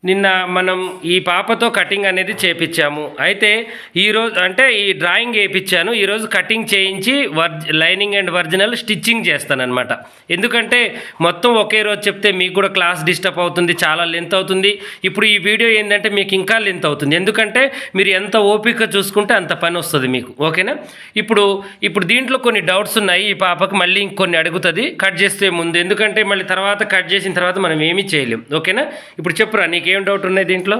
నిన్న మనం ఈ పాపతో కటింగ్ అనేది చేపించాము. అయితే ఈరోజు అంటే ఈ డ్రాయింగ్ వేయించాను. ఈరోజు కటింగ్ చేయించి లైనింగ్ అండ్ ఒరిజినల్ స్టిచ్చింగ్ చేస్తానన్నమాట. ఎందుకంటే మొత్తం ఒకే రోజు చెప్తే మీకు కూడా క్లాస్ డిస్టర్బ్ అవుతుంది, చాలా లెంత్ అవుతుంది. ఇప్పుడు ఈ వీడియో ఏంటంటే మీకు ఇంకా లెంత్ అవుతుంది, ఎందుకంటే మీరు ఎంత ఓపిక చూసుకుంటే అంత పని వస్తుంది మీకు. ఓకేనా? ఇప్పుడు దీంట్లో కొన్ని డౌట్స్ ఉన్నాయి. ఈ పాపకి మళ్ళీ ఇంకొన్ని అడుగుతుంది కట్ చేస్తే ముందు, ఎందుకంటే మళ్ళీ తర్వాత కట్ చేసిన తర్వాత మనం ఏమీ చేయలేం. ఓకేనా? ఇప్పుడు చెప్పురా, నీకేం డౌట్ ఉన్నాయి దీంట్లో?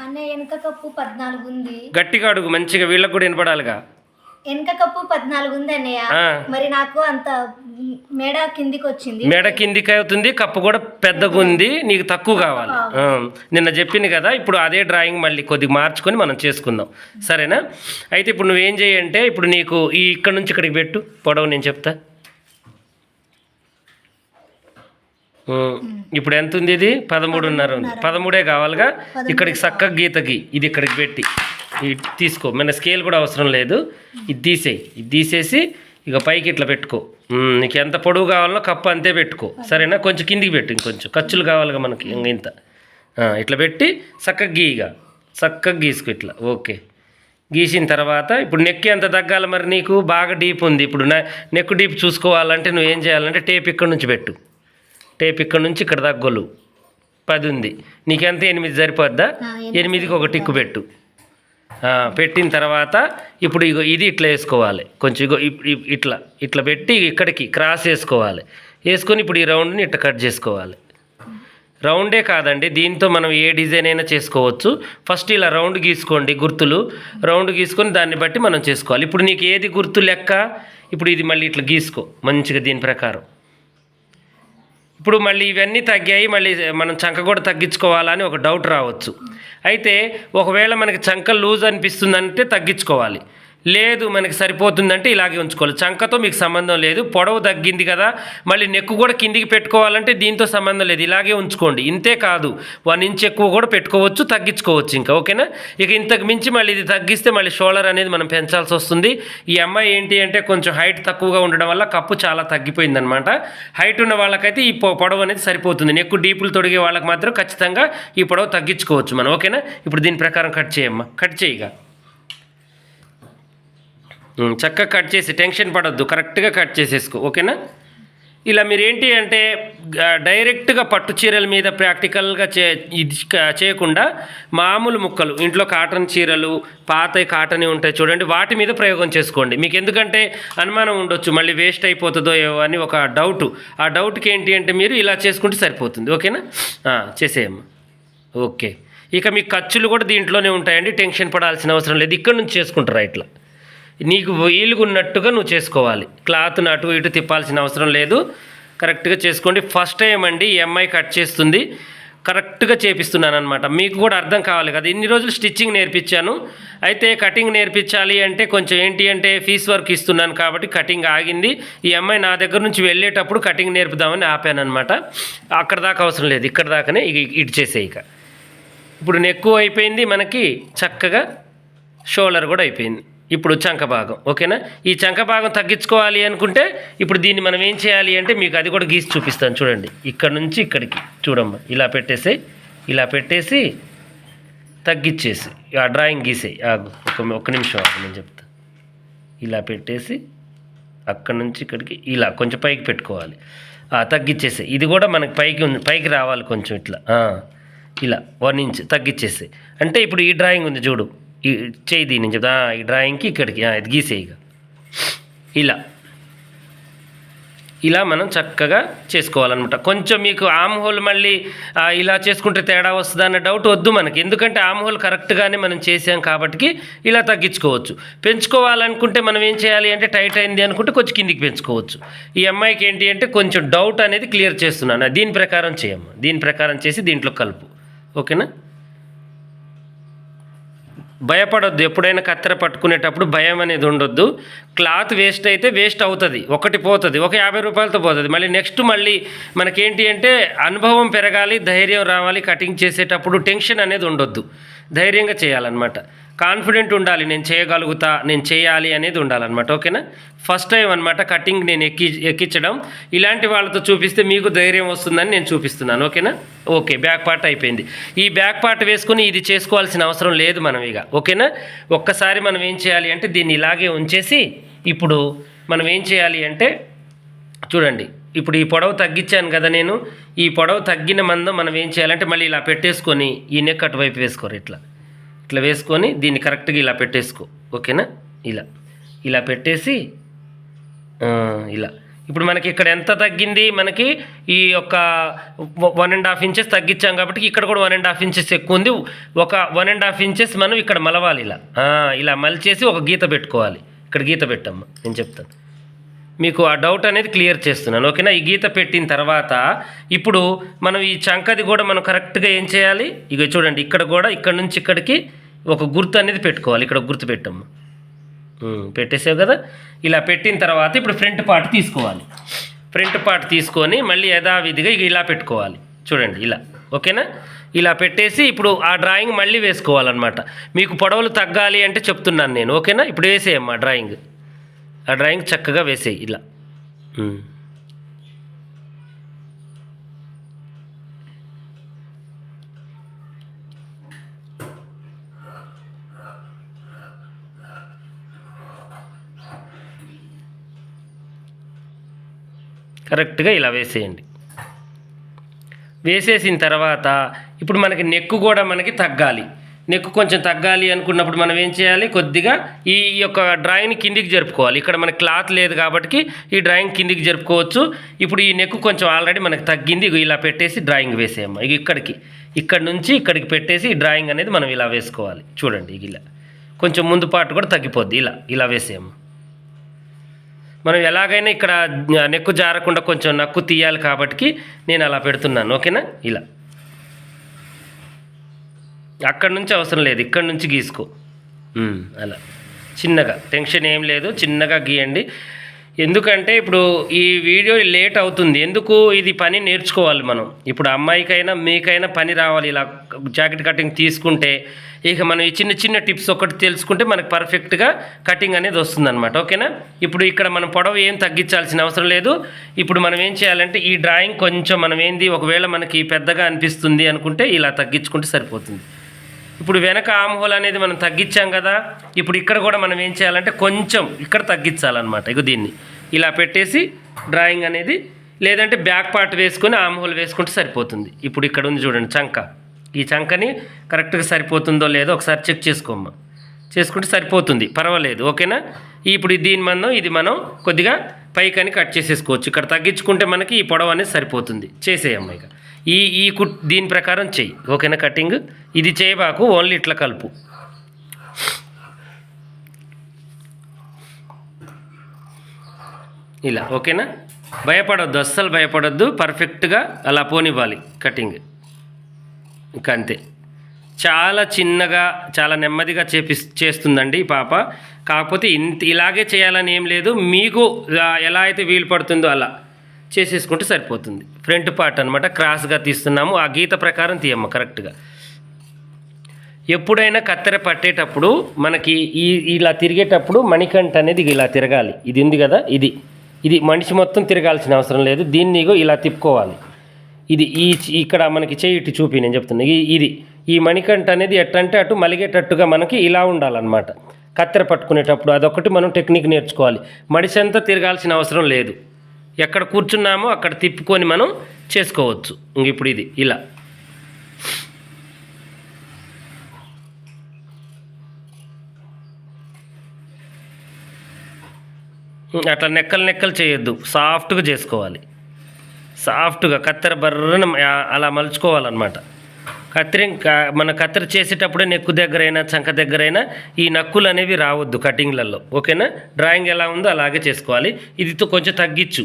అన్న వెనక కప్పు 14 ఉంది. గట్టిగా అడుగు, మంచిగా వీళ్ళకి కూడా వినపడాలిగా. వెనక కప్పు 14 ఉంది అన్నయ్య. మరి నాకు అంత మెడ కిందికి వచ్చింది. మెడ కిందికి అవుతుంది, కప్పు కూడా పెద్దగా ఉంది, నీకు తక్కువ కావాలి. నిన్న చెప్పింది కదా. ఇప్పుడు అదే డ్రాయింగ్ మళ్ళీ కొద్దిగా మార్చుకొని మనం చేసుకుందాం, సరేనా? అయితే ఇప్పుడు నువ్వేం చేయంటే, ఇప్పుడు నీకు ఇక్కడ నుంచి ఇక్కడికి పెట్టు పొడవు, నేను చెప్తా. ఇప్పుడు ఎంత ఉంది? ఇది 13.5 ఉంది. 13 కావాలిగా. ఇక్కడికి చక్కగా గీతకి ఇది ఇక్కడికి పెట్టి తీసుకో. మన స్కేల్ కూడా అవసరం లేదు, ఇది తీసేయి. ఇది తీసేసి ఇక పైకి ఇట్లా పెట్టుకో. నీకు ఎంత పొడవు కావాలో కప్పు అంతే పెట్టుకో, సరేనా? కొంచెం కిందికి పెట్టు, ఇంకొంచెం ఖర్చులు కావాలిగా మనకి, ఇంత ఇట్లా పెట్టి చక్కగా గీగా, చక్కగా గీసుకో ఇట్లా. ఓకే, గీసిన తర్వాత ఇప్పుడు నెక్ ఎంత తగ్గాలి మరి? నీకు బాగా డీప్ ఉంది. ఇప్పుడు నెక్ డీప్ చూసుకోవాలంటే నువ్వు ఏం చేయాలంటే టేప్ ఇక్కడ నుంచి పెట్టు. టేప్ ఇక్కడ నుంచి ఇక్కడ తగ్గొలు 10 ఉంది. నీకెంత 8 సరిపోద్దా? 8కి ఒక టిక్కు పెట్టు. పెట్టిన తర్వాత ఇప్పుడు ఇగో ఇది ఇట్లా వేసుకోవాలి, కొంచెం ఇగో ఇట్లా ఇట్లా పెట్టి ఇక్కడికి క్రాస్ వేసుకోవాలి. వేసుకొని ఇప్పుడు ఈ రౌండ్ని ఇట్లా కట్ చేసుకోవాలి. రౌండే కాదండి, దీంతో మనం ఏ డిజైన్ అయినా చేసుకోవచ్చు. ఫస్ట్ ఇలా రౌండ్ గీసుకోండి, గుర్తులు రౌండ్ గీసుకొని దాన్ని బట్టి మనం చేసుకోవాలి. ఇప్పుడు నీకు ఏది గుర్తు లెక్క, ఇప్పుడు ఇది మళ్ళీ ఇట్లా గీసుకో మంచిగా దీని ప్రకారం. ఇప్పుడు మళ్ళీ ఇవన్నీ తగ్గాయి, మళ్ళీ మనం చంక కూడా తగ్గించుకోవాలని ఒక డౌట్ రావచ్చు. అయితే ఒకవేళ మనకి చంక లూజ్ అనిపిస్తుందంటే తగ్గించుకోవాలి, లేదు మనకి సరిపోతుందంటే ఇలాగే ఉంచుకోవాలి. చంకతో మీకు సంబంధం లేదు. పొడవు తగ్గింది కదా, మళ్ళీ నెక్ కూడా కిందికి పెట్టుకోవాలంటే దీంతో సంబంధం లేదు, ఇలాగే ఉంచుకోండి. ఇంతే కాదు, 1 ఇంచ్ ఎక్కువ కూడా పెట్టుకోవచ్చు, తగ్గించుకోవచ్చు ఇంకా. ఓకేనా? ఇక ఇంతకు మించి మళ్ళీ ఇది తగ్గిస్తే మళ్ళీ షోల్డర్ అనేది మనం పెంచాల్సి వస్తుంది. ఈ అమ్మాయి ఏంటి అంటే కొంచెం హైట్ తక్కువగా ఉండడం వల్ల కప్పు చాలా తగ్గిపోయిందనమాట. హైట్ ఉన్న వాళ్ళకైతే ఈ పొడవు అనేది సరిపోతుంది. నెక్ డీపులు తొడిగే వాళ్ళకి మాత్రం ఖచ్చితంగా ఈ పొడవు తగ్గించుకోవచ్చు మనం. ఓకేనా? ఇప్పుడు దీని ప్రకారం కట్ చేయమ్మా, కట్ చేయగా చక్కగా కట్ చేసి టెన్షన్ పడొద్దు, కరెక్ట్గా కట్ చేసేసుకో. ఓకేనా? ఇలా మీరు ఏంటి అంటే డైరెక్ట్గా పట్టు చీరల మీద ప్రాక్టికల్గా ఇది చేయకుండా మామూలు ముక్కలు, ఇంట్లో కాటన్ చీరలు పాత కాటన్ ఉంటాయి చూడండి, వాటి మీద ప్రయోగం చేసుకోండి. మీకు ఎందుకంటే అనుమానం ఉండొచ్చు మళ్ళీ వేస్ట్ అయిపోతుందో ఏవో అని ఒక డౌట్. ఆ డౌట్కి ఏంటి అంటే మీరు ఇలా చేసుకుంటే సరిపోతుంది. ఓకేనా? చేసేయమ్మా. ఓకే, ఇక మీకు ఖర్చులు కూడా దీంట్లోనే ఉంటాయండి, టెన్షన్ పడాల్సిన అవసరం లేదు. ఇక్కడ నుంచి చేసుకుంటారా ఇట్లా నీకు వీలుగున్నట్టుగా నువ్వు చేసుకోవాలి. క్లాత్ను అటు ఇటు తిప్పాల్సిన అవసరం లేదు, కరెక్ట్గా చేసుకోండి. ఫస్ట్ టైం అండి ఈ అమ్మాయి కట్ చేస్తుంది, కరెక్ట్గా చేపిస్తున్నాను అనమాట. మీకు కూడా అర్థం కావాలి కదా. ఇన్ని రోజులు స్టిచ్చింగ్ నేర్పించాను, అయితే కటింగ్ నేర్పించాలి అంటే కొంచెం ఏంటి అంటే ఫీస్ వర్క్ ఇస్తున్నాను కాబట్టి కటింగ్ ఆగింది. ఈ అమ్మాయి నా దగ్గర నుంచి వెళ్ళేటప్పుడు కటింగ్ నేర్పుదామని ఆపాను అనమాట. అక్కడ దాకా అవసరం లేదు, ఇక్కడ దాకానే ఇటు చేసే. ఇక ఇప్పుడు నెక్ అయిపోయింది మనకి, చక్కగా షోల్డర్ కూడా అయిపోయింది. ఇప్పుడు చంక భాగం. ఓకేనా? ఈ చంక భాగం తగ్గించుకోవాలి అనుకుంటే ఇప్పుడు దీన్ని మనం ఏం చేయాలి అంటే మీకు అది కూడా గీసి చూపిస్తాను చూడండి. ఇక్కడ నుంచి ఇక్కడికి చూడమ్మా, ఇలా పెట్టేసి తగ్గించేసి ఆ డ్రాయింగ్ గీసేయి. ఒక నిమిషం నేను చెప్తా. ఇలా పెట్టేసి అక్కడ నుంచి ఇక్కడికి ఇలా కొంచెం పైకి పెట్టుకోవాలి, తగ్గించేసి. ఇది కూడా మనకి పైకి రావాలి కొంచెం ఇట్లా, ఇలా 1 ఇంచ్ తగ్గించేసి. అంటే ఇప్పుడు ఈ డ్రాయింగ్ ఉంది చూడు, ఈ చేయి దీని చెప్తా, ఈ డ్రాయింగ్కి ఇక్కడికి ఇది గీసేయిగా. ఇలా మనం చక్కగా చేసుకోవాలన్నమాట. కొంచెం మీకు ఆమ్ హోల్ మళ్ళీ ఇలా చేసుకుంటే తేడా వస్తుందా అన్న డౌట్ వద్దు మనకి, ఎందుకంటే ఆమ్ హోల్ కరెక్ట్గానే మనం చేసాం కాబట్టి ఇలా తగ్గించుకోవచ్చు. పెంచుకోవాలనుకుంటే మనం ఏం చేయాలి అంటే టైట్ అయింది అనుకుంటే కొంచెం కిందికి పెంచుకోవచ్చు. ఈ అమ్మాయికి ఏంటి అంటే కొంచెం డౌట్ అనేది క్లియర్ చేస్తున్నాను, దీని ప్రకారం చేయమ్మా. దీని ప్రకారం చేసి దీంట్లో కలుపు. ఓకేనా? భయపడొద్దు, ఎప్పుడైనా కత్తెర పట్టుకునేటప్పుడు భయం అనేది ఉండొద్దు. క్లాత్ వేస్ట్ అయితే వేస్ట్ అవుతుంది, ఒకటి పోతుంది, ఒక 50 రూపాయలతో పోతుంది. మళ్ళీ మనకేంటి అంటే అనుభవం పెరగాలి, ధైర్యం రావాలి. కటింగ్ చేసేటప్పుడు టెన్షన్ అనేది ఉండొద్దు, ధైర్యంగా చేయాలన్నమాట. కాన్ఫిడెంట్ ఉండాలి, నేను చేయగలుగుతా, నేను చేయాలి అనేది ఉండాలన్నమాట. ఓకేనా? ఫస్ట్ టైం అనమాట కటింగ్ నేను ఎక్కించడం. ఇలాంటి వాళ్ళతో చూపిస్తే మీకు ధైర్యం వస్తుందని నేను చూపిస్తున్నాను. ఓకేనా? ఓకే, బ్యాక్ పార్ట్ అయిపోయింది. ఈ బ్యాక్ పార్ట్ వేసుకొని ఇది చేసుకోవాల్సిన అవసరం లేదు మనం ఇక. ఓకేనా? ఒక్కసారి మనం ఏం చేయాలి అంటే దీన్ని ఇలాగే ఉంచేసి ఇప్పుడు మనం ఏం చేయాలి అంటే చూడండి, ఇప్పుడు ఈ పొడవు తగ్గించాను కదా నేను. ఈ పొడవు తగ్గిన మందం మనం ఏం చేయాలంటే మళ్ళీ ఇలా పెట్టేసుకొని ఈ నెక్ అటువైపు వేసుకోరు, ఇట్లా వేసుకొని దీన్ని కరెక్ట్గా ఇలా పెట్టేసుకో. ఓకేనా? ఇలా పెట్టేసి ఇలా ఇప్పుడు మనకి ఇక్కడ ఎంత తగ్గింది, మనకి ఈ యొక్క 1.5 ఇంచెస్ తగ్గించాం కాబట్టి ఇక్కడ కూడా 1.5 ఇంచెస్ ఎక్కువ ఉంది. ఒక 1.5 ఇంచెస్ మనం ఇక్కడ మలవాలి. ఇలా మలిచేసి ఒక గీత పెట్టుకోవాలి. ఇక్కడ గీత పెట్టమ్మా, నేను చెప్తాను మీకు ఆ డౌట్ అనేది క్లియర్ చేస్తున్నాను. ఓకేనా? ఈ గీత పెట్టిన తర్వాత ఇప్పుడు మనం ఈ చంకది కూడా మనం కరెక్ట్గా ఏం చేయాలి, ఇక చూడండి ఇక్కడ కూడా ఇక్కడ నుంచి ఇక్కడికి ఒక గుర్తు అనేది పెట్టుకోవాలి. ఇక్కడ గుర్తు పెట్టమ్మా, పెట్టేసావు కదా. ఇలా పెట్టిన తర్వాత ఇప్పుడు ఫ్రంట్ పార్ట్ తీసుకోవాలి. ఫ్రంట్ పార్ట్ తీసుకొని మళ్ళీ యథావిధిగా ఇక ఇలా పెట్టుకోవాలి. చూడండి ఇలా. ఓకేనా? ఇలా పెట్టేసి ఇప్పుడు ఆ డ్రాయింగ్ మళ్ళీ వేసుకోవాలన్నమాట. మీకు పొడవులు తగ్గాలి అంటే చెప్తున్నాను నేను. ఓకేనా? ఇప్పుడు వేసేయమ్మా డ్రాయింగ్. ఆ డ్రాయింగ్ చక్కగా వేసేయి ఇలా. కరెక్ట్గా ఇలా వేసేయండి. వేసేసిన తర్వాత ఇప్పుడు మనకి నెక్కు కూడా మనకి తగ్గాలి. నెక్కు కొంచెం తగ్గాలి అనుకున్నప్పుడు మనం ఏం చేయాలి, కొద్దిగా ఈ యొక్క డ్రాయింగ్ని కిందికి జరుపుకోవాలి. ఇక్కడ మనకి క్లాత్ లేదు కాబట్టి ఈ డ్రాయింగ్ కిందికి జరుపుకోవచ్చు. ఇప్పుడు ఈ నెక్కు కొంచెం ఆల్రెడీ మనకి తగ్గింది. ఇలా పెట్టేసి డ్రాయింగ్ వేసేయమ్మా. ఇక్కడ నుంచి ఇక్కడికి పెట్టేసి ఈ డ్రాయింగ్ అనేది మనం ఇలా వేసుకోవాలి. చూడండి ఇలా కొంచెం ముందు పాటు కూడా తగ్గిపోద్ది. ఇలా వేసేయమ్మా. మనం ఎలాగైనా ఇక్కడ నెక్కు జారకుండా కొంచెం నక్కు తీయాలి కాబట్టి నేను అలా పెడుతున్నాను. ఓకేనా? ఇలా అక్కడి నుంచి అవసరం లేదు, ఇక్కడి నుంచి గీసుకో. అలా చిన్నగా, టెన్షన్ ఏం లేదు, చిన్నగా గీయండి. ఎందుకంటే ఇప్పుడు ఈ వీడియో లేట్ అవుతుంది. ఎందుకు, ఇది పని నేర్చుకోవాలి మనం. ఇప్పుడు అమ్మాయికైనా మీకైనా పని రావాలి. ఇలా జాకెట్ కటింగ్ తీసుకుంటే ఇక మనం ఈ చిన్న చిన్న టిప్స్ ఒకటి తెలుసుకుంటే మనకు పర్ఫెక్ట్గా కటింగ్ అనేది వస్తుందన్నమాట. ఓకేనా? ఇప్పుడు ఇక్కడ మనం పొడవు ఏం తగ్గించాల్సిన అవసరం లేదు. ఇప్పుడు మనం ఏం చేయాలంటే ఈ డ్రాయింగ్ కొంచెం మనం ఒకవేళ మనకి పెద్దగా అనిపిస్తుంది అనుకుంటే ఇలా తగ్గించుకుంటే సరిపోతుంది. ఇప్పుడు వెనక ఆమ్ హోల్ అనేది మనం తగ్గించాం కదా. ఇప్పుడు ఇక్కడ కూడా మనం ఏం చేయాలంటే కొంచెం ఇక్కడ తగ్గించాలన్నమాట. ఇక దీన్ని ఇలా పెట్టేసి డ్రాయింగ్ అనేది, లేదంటే బ్యాక్ పార్ట్ వేసుకొని ఆమ్ హోల్ వేసుకుంటే సరిపోతుంది. ఇప్పుడు ఇక్కడ ఉంది చూడండి చంక. ఈ చంకని కరెక్ట్గా సరిపోతుందో లేదో ఒకసారి చెక్ చేసుకోమ్మా. చేసుకుంటే సరిపోతుంది, పర్వాలేదు. ఓకేనా? ఇప్పుడు దీని మందం ఇది మనం కొద్దిగా పైకని కట్ చేసేసుకోవచ్చు. ఇక్కడ తగ్గించుకుంటే మనకి ఈ పొడవు అనేది సరిపోతుంది. చేసేయమ్మా. ఇక ఈ దీని ప్రకారం చెయ్యి. ఓకేనా? కటింగ్ ఇది చేయబాకు, ఓన్లీ ఇట్లా కలుపు. ఇలా. ఓకేనా? భయపడొద్దు, అస్సలు భయపడొద్దు. పర్ఫెక్ట్గా అలా పోనివ్వాలి కటింగ్. ఇంకా అంతే. చాలా చిన్నగా చాలా నెమ్మదిగా చేస్తుందండి ఈ పాప. కాకపోతే ఇలాగే చేయాలని ఏం లేదు, మీకు ఎలా అయితే వీలు పడుతుందో అలా చేసేసుకుంటే సరిపోతుంది. ఫ్రంట్ పార్ట్ అనమాట, క్రాస్గా తీస్తున్నాము. ఆ గీత ప్రకారం తీయమ్మ కరెక్ట్గా. ఎప్పుడైనా కత్తెర పట్టేటప్పుడు మనకి ఇలా తిరిగేటప్పుడు మణికంఠ అనేది ఇలా తిరగాలి. ఇది ఉంది కదా, ఇది మనిషి మొత్తం తిరగాల్సిన అవసరం లేదు. దీన్ని ఇలా తిప్పుకోవాలి. ఇది ఇక్కడ మనకి చేయి ఇటు చూపి, నేను చెప్తున్నా. ఈ మణికంఠ అనేది ఎట్టంటే అటు మలిగేటట్టుగా మనకి ఇలా ఉండాలన్నమాట కత్తెర పట్టుకునేటప్పుడు. అదొకటి మనం టెక్నిక్ నేర్చుకోవాలి. మనిషి అంతా తిరగాల్సిన అవసరం లేదు. ఎక్కడ కూర్చున్నామో అక్కడ తిప్పుకొని మనం చేసుకోవచ్చు. ఇప్పుడు ఇది ఇలా. అట్లా నెక్కలు చేయొద్దు, సాఫ్ట్గా చేసుకోవాలి. సాఫ్ట్గా కత్తెర బర్రన అలా మలుచుకోవాలన్నమాట. మన కత్తెర చేసేటప్పుడే నెక్కు దగ్గరైనా చంక దగ్గరైనా ఈ నక్కులు అనేవి రావద్దు కటింగ్లలో. ఓకేనా? డ్రాయింగ్ ఎలా ఉందో అలాగే చేసుకోవాలి. ఇది కొంచెం తగ్గించు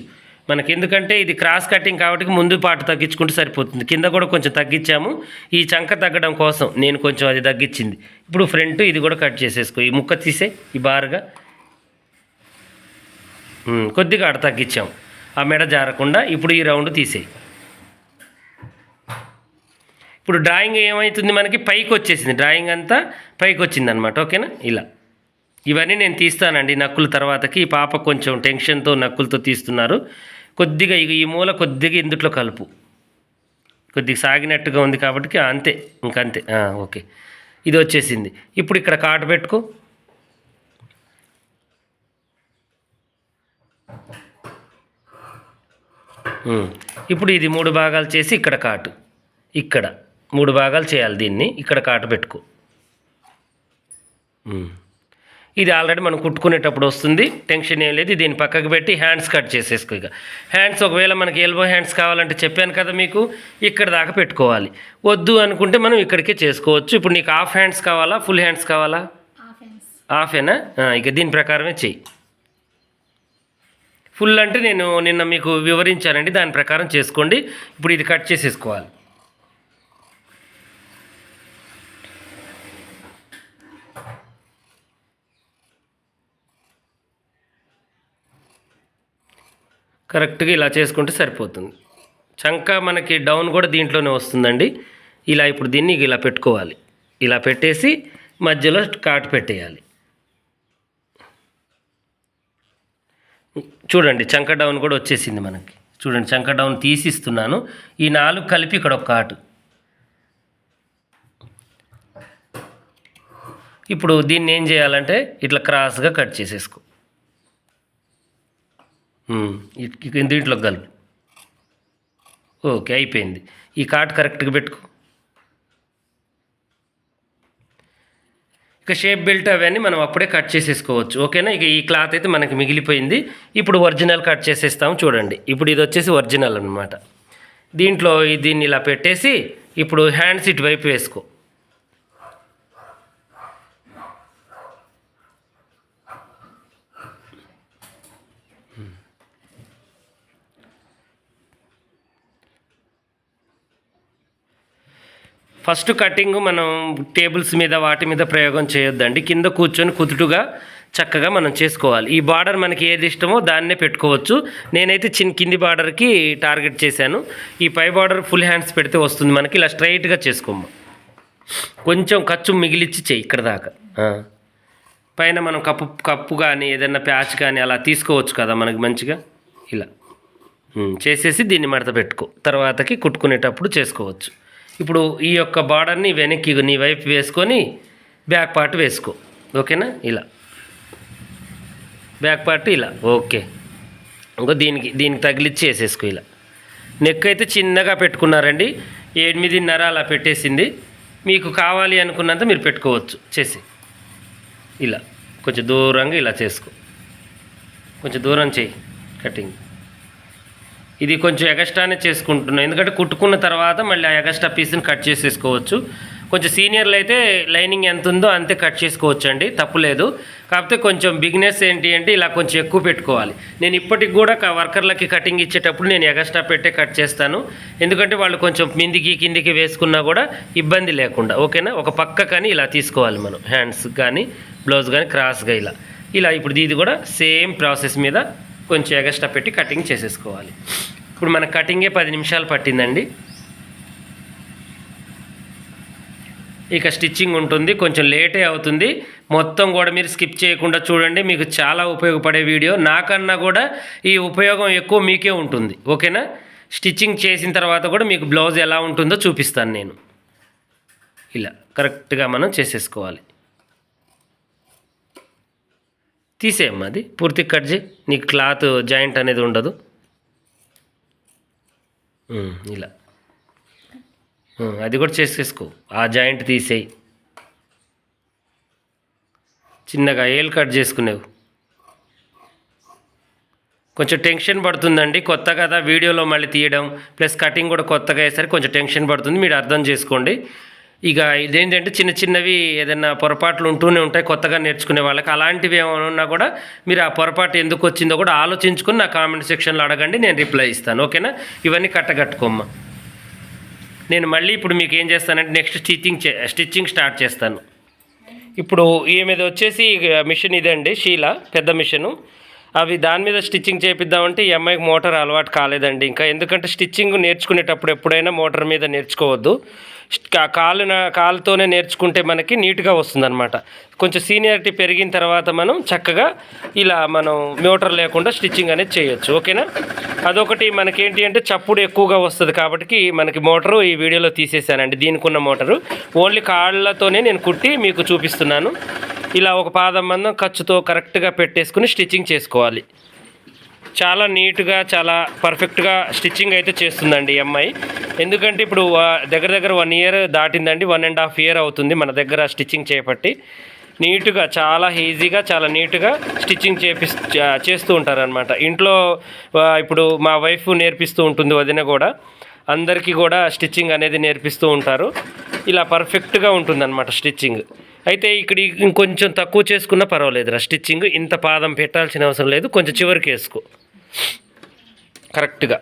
మనకి, ఎందుకంటే ఇది క్రాస్ కటింగ్ కాబట్టి ముందు పాటు తగ్గించుకుంటే సరిపోతుంది. కింద కూడా కొంచెం తగ్గించాము, ఈ చంక తగ్గడం కోసం నేను కొంచెం అది తగ్గించింది. ఇప్పుడు ఫ్రంట్ ఇది కూడా కట్ చేసేసుకో. ఈ ముక్క తీసే ఈ బారుగా కొద్దిగా ఆడ తగ్గించాం, ఆ మెడ జారకుండా. ఇప్పుడు ఈ రౌండ్ తీసేయి. ఇప్పుడు డ్రాయింగ్ ఏమవుతుంది మనకి పైకి వచ్చేసింది, డ్రాయింగ్ అంతా పైకి వచ్చింది అనమాట. ఓకేనా? ఇలా ఇవన్నీ నేను తీస్తానండి నక్కుల తర్వాతకి. ఈ పాప కొంచెం టెన్షన్తో నక్కులతో తీస్తున్నారు. కొద్దిగా ఈ మూల కొద్దిగా ఇందుట్లో కలుపు, కొద్దిగా సాగినట్టుగా ఉంది కాబట్టి అంతే, ఇంకంతే. ఓకే, ఇది వచ్చేసింది. ఇప్పుడు ఇక్కడ కాటు పెట్టుకో. ఇప్పుడు ఇది 3 భాగాలు చేసి ఇక్కడ కాటు, ఇక్కడ 3 భాగాలు చేయాలి దీన్ని. ఇక్కడ కాటు పెట్టుకో. ఇది ఆల్రెడీ మనం కుట్టుకునేటప్పుడు వస్తుంది, టెన్షన్ ఏం లేదు. దీన్ని పక్కకు పెట్టి హ్యాండ్స్ కట్ చేసేసుకో. ఇక హ్యాండ్స్ ఒకవేళ మనకి ఎల్బో హ్యాండ్స్ కావాలంటే చెప్పాను కదా మీకు, ఇక్కడ దాకా పెట్టుకోవాలి. వద్దు అనుకుంటే మనం ఇక్కడికే చేసుకోవచ్చు. ఇప్పుడు నీకు హాఫ్ హ్యాండ్స్ కావాలా, ఫుల్ హ్యాండ్స్ కావాలా? హాఫేనా? ఇక దీని ప్రకారమే చెయ్యి. ఫుల్ అంటే నేను నిన్న మీకు వివరించానండి, దాని ప్రకారం చేసుకోండి. ఇప్పుడు ఇది కట్ చేసేసుకోవాలి. కరెక్ట్గా ఇలా చేసుకుంటే సరిపోతుంది. చంక మనకి డౌన్ కూడా దీంట్లోనే వస్తుందండి. ఇలా ఇప్పుడు దీన్ని ఇలా పెట్టుకోవాలి. ఇలా పెట్టేసి మధ్యలో కాటు పెట్టేయాలి. చూడండి చంక డౌన్ కూడా వచ్చేసింది మనకి. చూడండి చంక డౌన్ తీసిస్తున్నాను. ఈ 4 కలిపి ఇక్కడ ఒక కాటు. ఇప్పుడు దీన్ని ఏం చేయాలంటే ఇట్లా క్రాస్గా కట్ చేసేసుకో. దీంట్లో కలుపు. ఓకే, అయిపోయింది. ఈ కాటు కరెక్ట్గా పెట్టుకో. ఇక షేప్ బెల్ట్ అవన్నీ మనం అప్పుడే కట్ చేసేసుకోవచ్చు. ఓకేనా? ఇక ఈ క్లాత్ అయితే మనకి మిగిలిపోయింది. ఇప్పుడు ఒరిజినల్ కట్ చేసేస్తాము. చూడండి ఇప్పుడు ఇది వచ్చేసి ఒరిజినల్ అనమాట. దీంట్లో దీన్ని ఇలా పెట్టేసి ఇప్పుడు హ్యాండ్స్ ఇటువైపు వేసుకో. ఫస్ట్ కటింగ్ మనం టేబుల్స్ మీద వాటి మీద ప్రయోగం చేయొద్దండి. కింద కూర్చొని కుదుటుగా చక్కగా మనం చేసుకోవాలి. ఈ బార్డర్ మనకి ఏది ఇష్టమో దాన్నే పెట్టుకోవచ్చు. నేనైతే కింది బార్డర్కి టార్గెట్ చేశాను. ఈ పై బార్డర్ ఫుల్ హ్యాండ్స్ పెడితే వస్తుంది మనకి. ఇలా స్ట్రైట్గా చేసుకోమ్మా. కొంచెం ఖర్చు మిగిలిచ్చి చేయి ఇక్కడ దాకా. పైన మనం కప్పు కానీ ఏదైనా ప్యాచ్ కానీ అలా తీసుకోవచ్చు కదా మనకి మంచిగా. ఇలా చేసేసి దీన్ని మడత పెట్టుకో. తర్వాతకి కుట్టుకునేటప్పుడు చేసుకోవచ్చు. ఇప్పుడు ఈ యొక్క బార్డర్ని వెనక్కి నీ వైపు వేసుకొని బ్యాక్ పార్ట్ వేసుకో. ఓకేనా? ఇలా బ్యాక్ పార్ట్ ఇలా. ఓకే, ఇంకో దీనికి తగిలిచ్చి వేసేసుకో. ఇలా నెక్ అయితే చిన్నగా పెట్టుకున్నారండి, 8.5 అలా పెట్టేసింది. మీకు కావాలి అనుకున్నంత మీరు పెట్టుకోవచ్చు. చేసి ఇలా కొంచెం దూరంగా ఇలా చేసుకో. కొంచెం దూరం చేయి కటింగ్. ఇది కొంచెం ఎగస్ట్రానే చేసుకుంటున్నాను, ఎందుకంటే కుట్టుకున్న తర్వాత మళ్ళీ ఆ ఎగస్ట్రా పీస్ని కట్ చేసేసుకోవచ్చు. కొంచెం సీనియర్లు అయితే లైనింగ్ ఎంత ఉందో అంతే కట్ చేసుకోవచ్చు అండి, తప్పులేదు. కాకపోతే కొంచెం బిగినెస్ ఏంటి అంటే ఇలా కొంచెం ఎక్కువ పెట్టుకోవాలి. నేను ఇప్పటికి కూడా వర్కర్లకి కటింగ్ ఇచ్చేటప్పుడు నేను ఎగస్ట్రా పెట్టే కట్ చేస్తాను, ఎందుకంటే వాళ్ళు కొంచెం కిందికి వేసుకున్నా కూడా ఇబ్బంది లేకుండా. ఓకేనా? ఒక పక్క కానీ ఇలా తీసుకోవాలి మనం, హ్యాండ్స్ కానీ బ్లౌజ్ కానీ క్రాస్గా ఇలా. ఇప్పుడు ఇది కూడా సేమ్ ప్రాసెస్ మీద కొంచెం ఎగస్ట్రా పెట్టి కటింగ్ చేసేసుకోవాలి. ఇప్పుడు మన కటింగే 10 నిమిషాలు పట్టిందండి. ఇక స్టిచ్చింగ్ ఉంటుంది, కొంచెం లేటే అవుతుంది. మొత్తం కూడా మీరు స్కిప్ చేయకుండా చూడండి, మీకు చాలా ఉపయోగపడే వీడియో. నాకన్నా కూడా ఈ ఉపయోగం ఎక్కువ మీకే ఉంటుంది. ఓకేనా? స్టిచ్చింగ్ చేసిన తర్వాత కూడా మీకు బ్లౌజ్ ఎలా ఉంటుందో చూపిస్తాను నేను. ఇలా కరెక్ట్గా మనం చేసేసుకోవాలి. తీసేయమ్మా, అది పూర్తి కట్ చేయి, నీకు క్లాత్ జాయింట్ అనేది ఉండదు. ఇలా అది కూడా చేసేసుకో. ఆ జాయింట్ తీసేయి. చిన్నగా ఏలు కట్ చేసుకునేవు. కొంచెం టెన్షన్ పడుతుందండి, కొత్త కదా వీడియోలో మళ్ళీ తీయడం, ప్లస్ కటింగ్ కూడా కొత్తగా అయ్యేసరికి కొంచెం టెన్షన్ పడుతుంది, మీరు అర్థం చేసుకోండి. ఇక ఇదేంటంటే చిన్నవి ఏదైనా పొరపాట్లు ఉంటూనే ఉంటాయి కొత్తగా నేర్చుకునే వాళ్ళకి. అలాంటివి ఏమైనా ఉన్నా కూడా మీరు ఆ పొరపాటు ఎందుకు వచ్చిందో కూడా ఆలోచించుకొని నా కామెంట్ సెక్షన్లో అడగండి, నేను రిప్లై ఇస్తాను. ఓకేనా? ఇవన్నీ కట్టగట్టుకోమ్మా. నేను మళ్ళీ ఇప్పుడు మీకు ఏం చేస్తానంటే నెక్స్ట్ స్టిచ్చింగ్ స్టార్ట్ చేస్తాను. ఇప్పుడు ఈ మీద వచ్చేసి మిషన్ ఇదండి, షీలా పెద్ద మిషను. అవి దాని మీద స్టిచ్చింగ్ చేపిద్దామంటే ఈ అమ్మాయికి మోటార్ అలవాటు కాలేదండి ఇంకా. ఎందుకంటే స్టిచ్చింగ్ నేర్చుకునేటప్పుడు ఎప్పుడైనా మోటార్ మీద నేర్చుకోవద్దు. కాలుతోనే నేర్చుకుంటే మనకి నీట్గా వస్తుందన్నమాట. కొంచెం సీనియారిటీ పెరిగిన తర్వాత మనం చక్కగా ఇలా మనం మోటార్ లేకుండా స్టిచ్చింగ్ అనేది చేయొచ్చు. ఓకేనా? అదొకటి మనకేంటి అంటే చప్పుడు ఎక్కువగా వస్తుంది కాబట్టి మనకి మోటారు ఈ వీడియోలో తీసేసానండి. దీనికి ఉన్న మోటారు ఓన్లీ కాళ్ళతోనే నేను కుట్టి మీకు చూపిస్తున్నాను. ఇలా ఒక పాదం మందం ఖర్చుతో కరెక్ట్గా పెట్టేసుకుని స్టిచ్చింగ్ చేసుకోవాలి. చాలా నీట్గా చాలా పర్ఫెక్ట్గా స్టిచ్చింగ్ అయితే చేస్తుందండి ఈ అమ్మాయి. ఎందుకంటే ఇప్పుడు దగ్గర 1 ఇయర్ దాటిందండి, 1.5 ఇయర్ అవుతుంది మన దగ్గర స్టిచ్చింగ్ చేపట్టి. నీట్గా చాలా ఈజీగా చాలా నీట్గా స్టిచ్చింగ్ చేస్తూ ఉంటారనమాట. ఇంట్లో ఇప్పుడు మా వైఫ్ నేర్పిస్తూ ఉంటుంది, వదిన కూడా అందరికీ కూడా స్టిచ్చింగ్ అనేది నేర్పిస్తూ ఉంటారు. ఇలా పర్ఫెక్ట్గా ఉంటుందన్నమాట స్టిచ్చింగ్. అయితే ఇక్కడ ఇంకొంచెం తక్కువ చేసుకున్నా పర్వాలేదురా స్టిచ్చింగ్. ఇంత పాదం పెట్టాల్సిన అవసరం లేదు, కొంచెం చివరికి వేసుకో. కరెక్ట్గా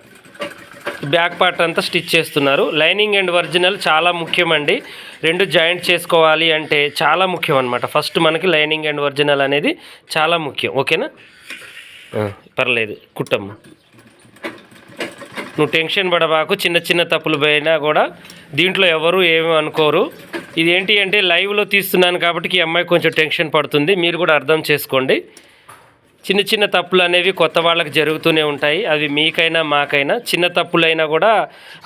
బ్యాక్ పార్ట్ అంతా స్టిచ్ చేస్తున్నారు. లైనింగ్ అండ్ ఒరిజినల్ చాలా ముఖ్యమండి. 2 జాయింట్ చేసుకోవాలి అంటే చాలా ముఖ్యం అనమాట. ఫస్ట్ మనకి లైనింగ్ అండ్ ఒరిజినల్ అనేది చాలా ముఖ్యం. ఓకేనా? పర్లేదు కుట్టమ్మ, నువ్వు టెన్షన్ పడబాకు. చిన్న తప్పులు పోయినా కూడా దీంట్లో ఎవరు ఏమీ అనుకోరు. ఇదేంటి అంటే లైవ్లో తీస్తున్నాను కాబట్టి ఈ అమ్మాయి కొంచెం టెన్షన్ పడుతుంది. మీరు కూడా అర్థం చేసుకోండి. చిన్న తప్పులు అనేవి కొత్త వాళ్ళకి జరుగుతూనే ఉంటాయి. అవి మీకైనా మాకైనా చిన్న తప్పులైనా కూడా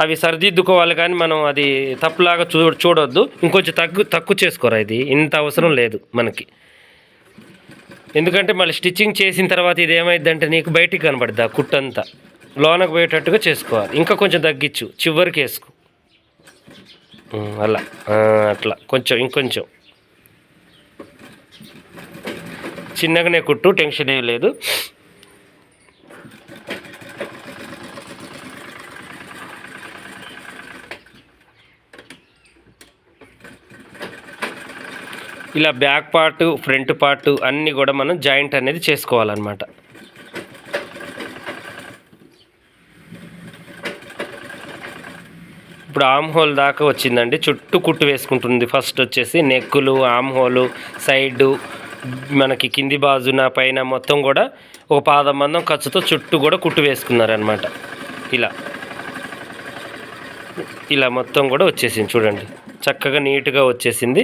అవి సరిదిద్దుకోవాలి, కానీ మనం అది తప్పులాగా చూడొద్దు. ఇంకొంచెం తక్కువ చేసుకోరా, ఇది ఇంత అవసరం లేదు మనకి. ఎందుకంటే మళ్ళీ స్టిచ్చింగ్ చేసిన తర్వాత ఇది ఏమైందంటే నీకు బయటికి కనబడుద్ది, ఆ కుట్టంతా లోనకు పోయేటట్టుగా చేసుకోవాలి. ఇంకా కొంచెం తగ్గించు, చివరికి వేసుకో. అలా అట్లా ఇంకొంచెం చిన్నగానే కుట్టు, టెన్షన్ ఏం లేదు. ఇలా బ్యాక్ పార్ట్ ఫ్రంట్ పార్ట్ అన్నీ కూడా మనం జాయింట్ అనేది చేసుకోవాలన్నమాట. ఇప్పుడు ఆమ్ హోల్ దాకా వచ్చిందండి. చుట్టూ కుట్టు వేసుకుంటుంది. ఫస్ట్ వచ్చేసి నెక్కులు, ఆమ్ హోలు, సైడు, మనకి కింది బాజున పైన మొత్తం కూడా ఒక పాదం మందం ఖర్చుతో చుట్టూ కూడా కుట్టు వేసుకున్నారనమాట. ఇలా మొత్తం కూడా వచ్చేసింది చూడండి, చక్కగా నీట్గా వచ్చేసింది.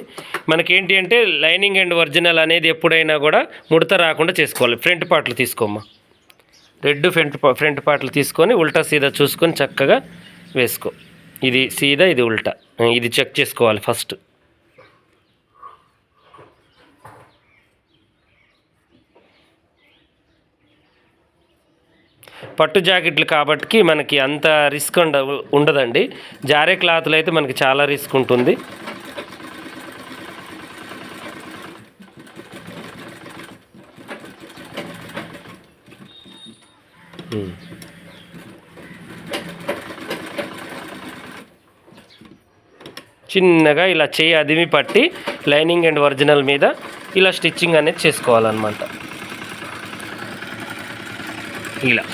మనకేంటి అంటే లైనింగ్ అండ్ ఒరిజినల్ అనేది ఎప్పుడైనా కూడా ముడత రాకుండా చేసుకోవాలి. ఫ్రంట్ పార్ట్లు తీసుకోమ్మా, 2 ఫ్రంట్ పార్ట్లు తీసుకొని ఉల్టా సీదా చూసుకొని చక్కగా వేసుకో. ఇది సీదా, ఇది ఉల్టా, ఇది చెక్ చేసుకోవాలి ఫస్ట్. పట్టు జాకెట్లు కాబట్టి మనకి అంత రిస్క్ ఉండదండి. జారే క్లాత్లు అయితే మనకి చాలా రిస్క్ ఉంటుంది. చిన్నగా ఇలా చేయి అదిమి పట్టి లైనింగ్ అండ్ ఒరిజినల్ మీద ఇలా స్టిచ్చింగ్ అనేది చేసుకోవాలన్నమాట. ఇలా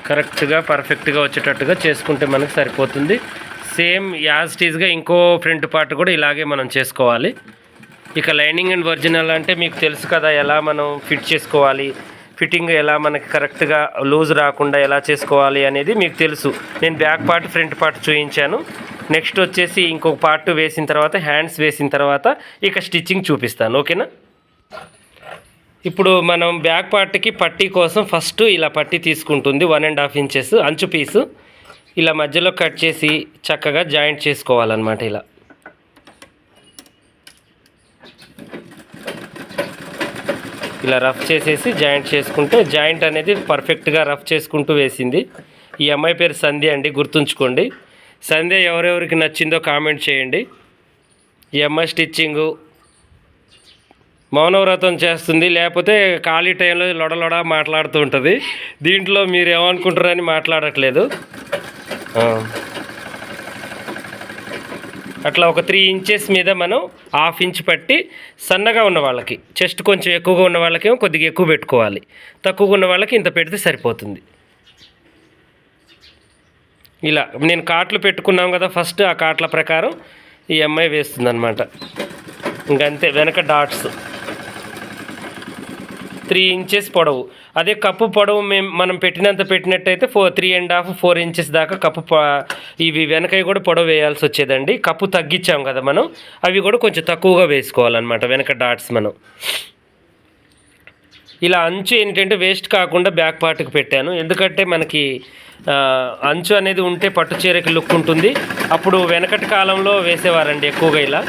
కరెక్ట్గా పర్ఫెక్ట్గా వచ్చేటట్టుగా చేసుకుంటే మనకు సరిపోతుంది. సేమ్ యాజ్ టీజ్గా ఇంకో ఫ్రంట్ పార్ట్ కూడా ఇలాగే మనం చేసుకోవాలి. ఇక లైనింగ్ అండ్ ఒరిజినల్ అంటే మీకు తెలుసు కదా, ఎలా మనం ఫిట్ చేసుకోవాలి, ఫిట్టింగ్ ఎలా మనకి కరెక్ట్గా లూజ్ రాకుండా ఎలా చేసుకోవాలి అనేది మీకు తెలుసు. నేను బ్యాక్ పార్ట్ ఫ్రంట్ పార్ట్ చూపించాను. నెక్స్ట్ వచ్చేసి ఇంకొక పార్ట్ వేసిన తర్వాత, హ్యాండ్స్ వేసిన తర్వాత ఇక స్టిచ్చింగ్ చూపిస్తాను. ఓకేనా? ఇప్పుడు మనం బ్యాక్ పార్ట్కి పట్టీ కోసం ఫస్ట్ ఇలా పట్టీ తీసుకుంటుంది 1.5 ఇంచెస్ అంచు పీసు. ఇలా మధ్యలో కట్ చేసి చక్కగా జాయింట్ చేసుకోవాలన్నమాట. ఇలా రఫ్ చేసేసి జాయింట్ చేసుకుంటే జాయింట్ అనేది పర్ఫెక్ట్గా రఫ్ చేసుకుంటూ వేసింది. ఈ అమ్మాయి పేరు సంధ్య అండి, గుర్తుంచుకోండి. సంధ్య ఎవరెవరికి నచ్చిందో కామెంట్ చేయండి. ఈ అమ్మాయి స్టిచ్చింగు మౌనవ్రతం చేస్తుంది, లేకపోతే ఖాళీ టైంలో లొడలొడ మాట్లాడుతూ ఉంటుంది. దీంట్లో మీరు ఏమనుకుంటారని మాట్లాడట్లేదు. అట్లా ఒక 3 ఇంచెస్ మీద మనం 1/2 ఇంచ్ పట్టి సన్నగా ఉన్న వాళ్ళకి, చెస్ట్ కొంచెం ఎక్కువగా ఉన్న వాళ్ళకేమో కొద్దిగా ఎక్కువ పెట్టుకోవాలి, తక్కువగా ఉన్న వాళ్ళకి ఇంత పెడితే సరిపోతుంది. ఇలా నేను కాట్లు పెట్టుకున్నాం కదా ఫస్ట్, ఆ కాట్ల ప్రకారం ఈ అమ్మాయి వేస్తుంది అనమాట. ఇంకంతే, వెనక డాట్స్ 3 ఇంచెస్ పొడవు. అదే కప్పు పొడవు మనం పెట్టినట్టయితే 3.5 4 ఇంచెస్ దాకా ఇవి వెనకవి కూడా పొడవు వేయాల్సి వచ్చేదండి. కప్పు తగ్గించాం కదా మనం, అవి కూడా కొంచెం తక్కువగా వేసుకోవాలన్నమాట వెనక డాట్స్ మనం. ఇలా అంచు ఏంటంటే వేస్ట్ కాకుండా బ్యాక్ పార్ట్కి పెట్టాను, ఎందుకంటే మనకి అంచు అనేది ఉంటే పట్టు చీరకి లుక్ ఉంటుంది. అప్పుడు వెనకటి కాలంలో వేసేవారండి ఎక్కువగా ఇలా.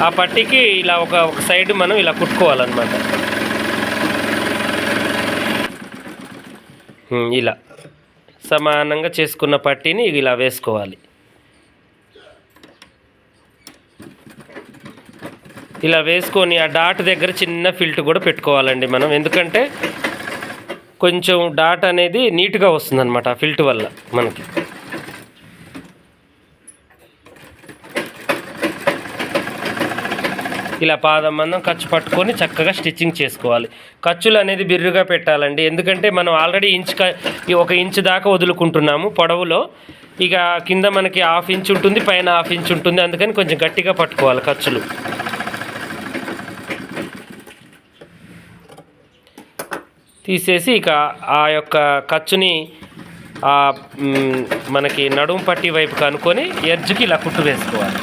ఆ పట్టీకి ఇలా ఒక సైడ్ మనం ఇలా కుట్టుకోవాలన్నమాట. ఇలా సమానంగా చేసుకున్న పట్టీని ఇలా వేసుకోవాలి. ఇలా వేసుకొని ఆ డాట్ దగ్గర చిన్న ఫిల్ట్ కూడా పెట్టుకోవాలండి మనం, ఎందుకంటే కొంచెం డాట్ అనేది నీట్గా వస్తుందన్నమాట ఆ ఫిల్ట్ వల్ల మనకి. ఇలా పాదం మందం ఖర్చు పట్టుకొని చక్కగా స్టిచ్చింగ్ చేసుకోవాలి. ఖర్చులు అనేది బిర్రుగా పెట్టాలండి, ఎందుకంటే మనం ఆల్రెడీ 1 ఇంచు దాకా వదులుకుంటున్నాము పొడవులో. ఇక కింద మనకి 1/2 ఇంచ్ ఉంటుంది, పైన 1/2 ఇంచ్ ఉంటుంది, అందుకని కొంచెం గట్టిగా పట్టుకోవాలి ఖర్చులు. తీసేసి ఇక ఆ యొక్క ఖర్చుని మనకి నడుము పట్టి వైపుకి అనుకొని ఎడ్జ్కి ఇలా కుట్టు వేసుకోవాలి.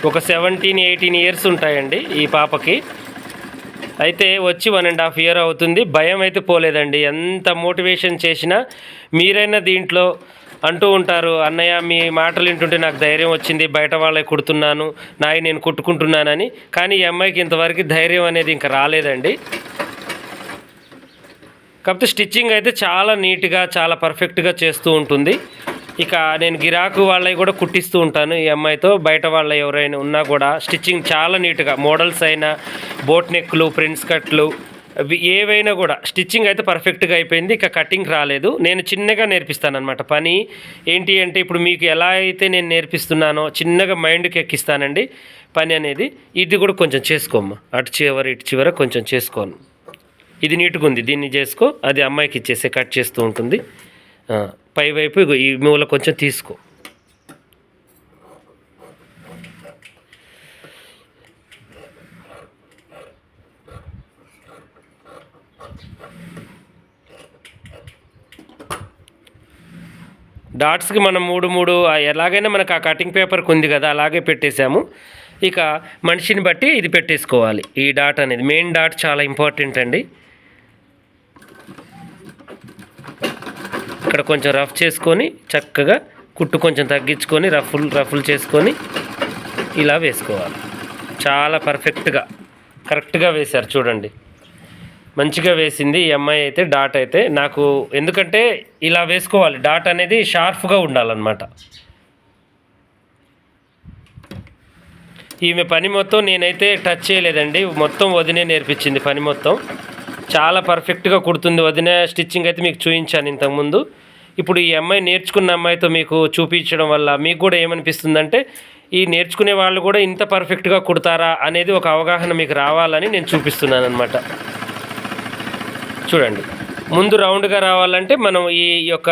ఒక 17-18 ఇయర్స్ ఉంటాయండి ఈ పాపకి. అయితే వచ్చి 1.5 ఇయర్ అవుతుంది. భయం అయితే పోలేదండి, ఎంత మోటివేషన్ చేసినా. మీరైనా దీంట్లో అంటూ ఉంటారు, అన్నయ్య మీ మాటలు వింటుంటే నాకు ధైర్యం వచ్చింది, బయట వాళ్ళకి కుడుతున్నాను, నేను కుట్టుకుంటున్నానని. కానీ ఈ అమ్మాయికి ఇంతవరకు ధైర్యం అనేది ఇంకా రాలేదండి. కాకపోతే స్టిచ్చింగ్ అయితే చాలా నీట్గా చాలా పర్ఫెక్ట్గా చేస్తూ ఉంటుంది. ఇక నేను గిరాకు వాళ్ళవి కూడా కుట్టిస్తూ ఉంటాను ఈ అమ్మాయితో. బయట వాళ్ళ ఎవరైనా ఉన్నా కూడా స్టిచ్చింగ్ చాలా నీట్గా, మోడల్స్ అయినా బోట్ నెక్లు, ప్రిన్స్ కట్లు, ఏవైనా కూడా స్టిచ్చింగ్ అయితే పర్ఫెక్ట్గా అయిపోయింది. ఇక కటింగ్ రాలేదు. నేను చిన్నగా నేర్పిస్తాను అనమాట పని. ఏంటి అంటే ఇప్పుడు మీకు ఎలా అయితే నేను నేర్పిస్తున్నానో చిన్నగా మైండ్కి ఎక్కిస్తానండి పని అనేది. ఇది కూడా కొంచెం చేసుకోమ్మా, అటు చివర ఇటు చివర కొంచెం చేసుకోను. ఇది నీట్గా ఉంది, దీన్ని చేసుకో, అది అమ్మాయికి ఇచ్చేసే కట్ చేస్తూ ఉంటుంది. పై వైపు ఈ మూల కొంచెం తీసుకో. డాట్స్కి మనం 3 ఎలాగైనా మనకు ఆ కటింగ్ పేపర్కి ఉంది కదా, అలాగే పెట్టేసాము. ఇక మనిషిని బట్టి ఇది పెట్టేసుకోవాలి. ఈ డాట్ అనేది మెయిన్ డాట్ చాలా ఇంపార్టెంట్ అండి. ఇక్కడ కొంచెం రఫ్ చేసుకొని చక్కగా కుట్టు కొంచెం తగ్గించుకొని రఫుల్ చేసుకొని ఇలా వేసుకోవాలి. చాలా పర్ఫెక్ట్గా కరెక్ట్గా వేశారు చూడండి, మంచిగా వేసింది ఈ అమ్మాయి అయితే. డాట్ అయితే నాకు ఎందుకంటే ఇలా వేసుకోవాలి, డాట్ అనేది షార్ప్గా ఉండాలన్నమాట. ఈమె పని మొత్తం నేనైతే టచ్ చేయలేదండి, మొత్తం వదినే నేర్పించింది పని మొత్తం. చాలా పర్ఫెక్ట్గా కుడుతుంది వదిన. స్టిచ్చింగ్ అయితే మీకు చూపించాను ఇంతకుముందు. ఇప్పుడు ఈ అమ్మాయి నేర్చుకున్న అమ్మాయితో మీకు చూపించడం వల్ల మీకు కూడా ఏమనిపిస్తుందంటే ఈ నేర్చుకునే వాళ్ళు కూడా ఇంత పర్ఫెక్ట్గా కుడతారా అనేది ఒక అవగాహన మీకు రావాలని నేను చూపిస్తున్నాను అనమాట. చూడండి, ముందు రౌండ్గా రావాలంటే మనం ఈ యొక్క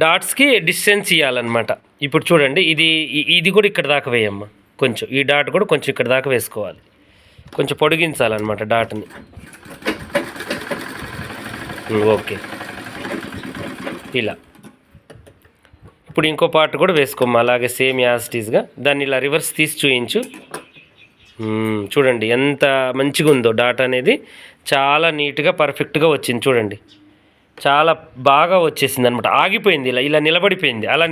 డాట్స్కి డిస్టెన్స్ ఇవ్వాలన్నమాట. ఇప్పుడు చూడండి, ఇది కూడా ఇక్కడ దాకా వేయమ్మా, కొంచెం ఈ డాట్ కూడా కొంచెం ఇక్కడ దాకా వేసుకోవాలి, కొంచెం పొడిగించాలన్నమాట డాట్ని. ఓకే, ఇలా ఇప్పుడు ఇంకో పార్ట్ కూడా వేసుకోమ్మా, అలాగే సేమ్ యాజిటీస్గా. దాన్ని ఇలా రివర్స్ తీసి చూయించు. చూడండి ఎంత మంచిగా ఉందో డాట్ అనేది, చాలా నీట్గా పర్ఫెక్ట్గా వచ్చింది చూడండి, చాలా బాగా వచ్చేసింది అనమాట. ఆగిపోయింది, ఇలా నిలబడిపోయింది, అలా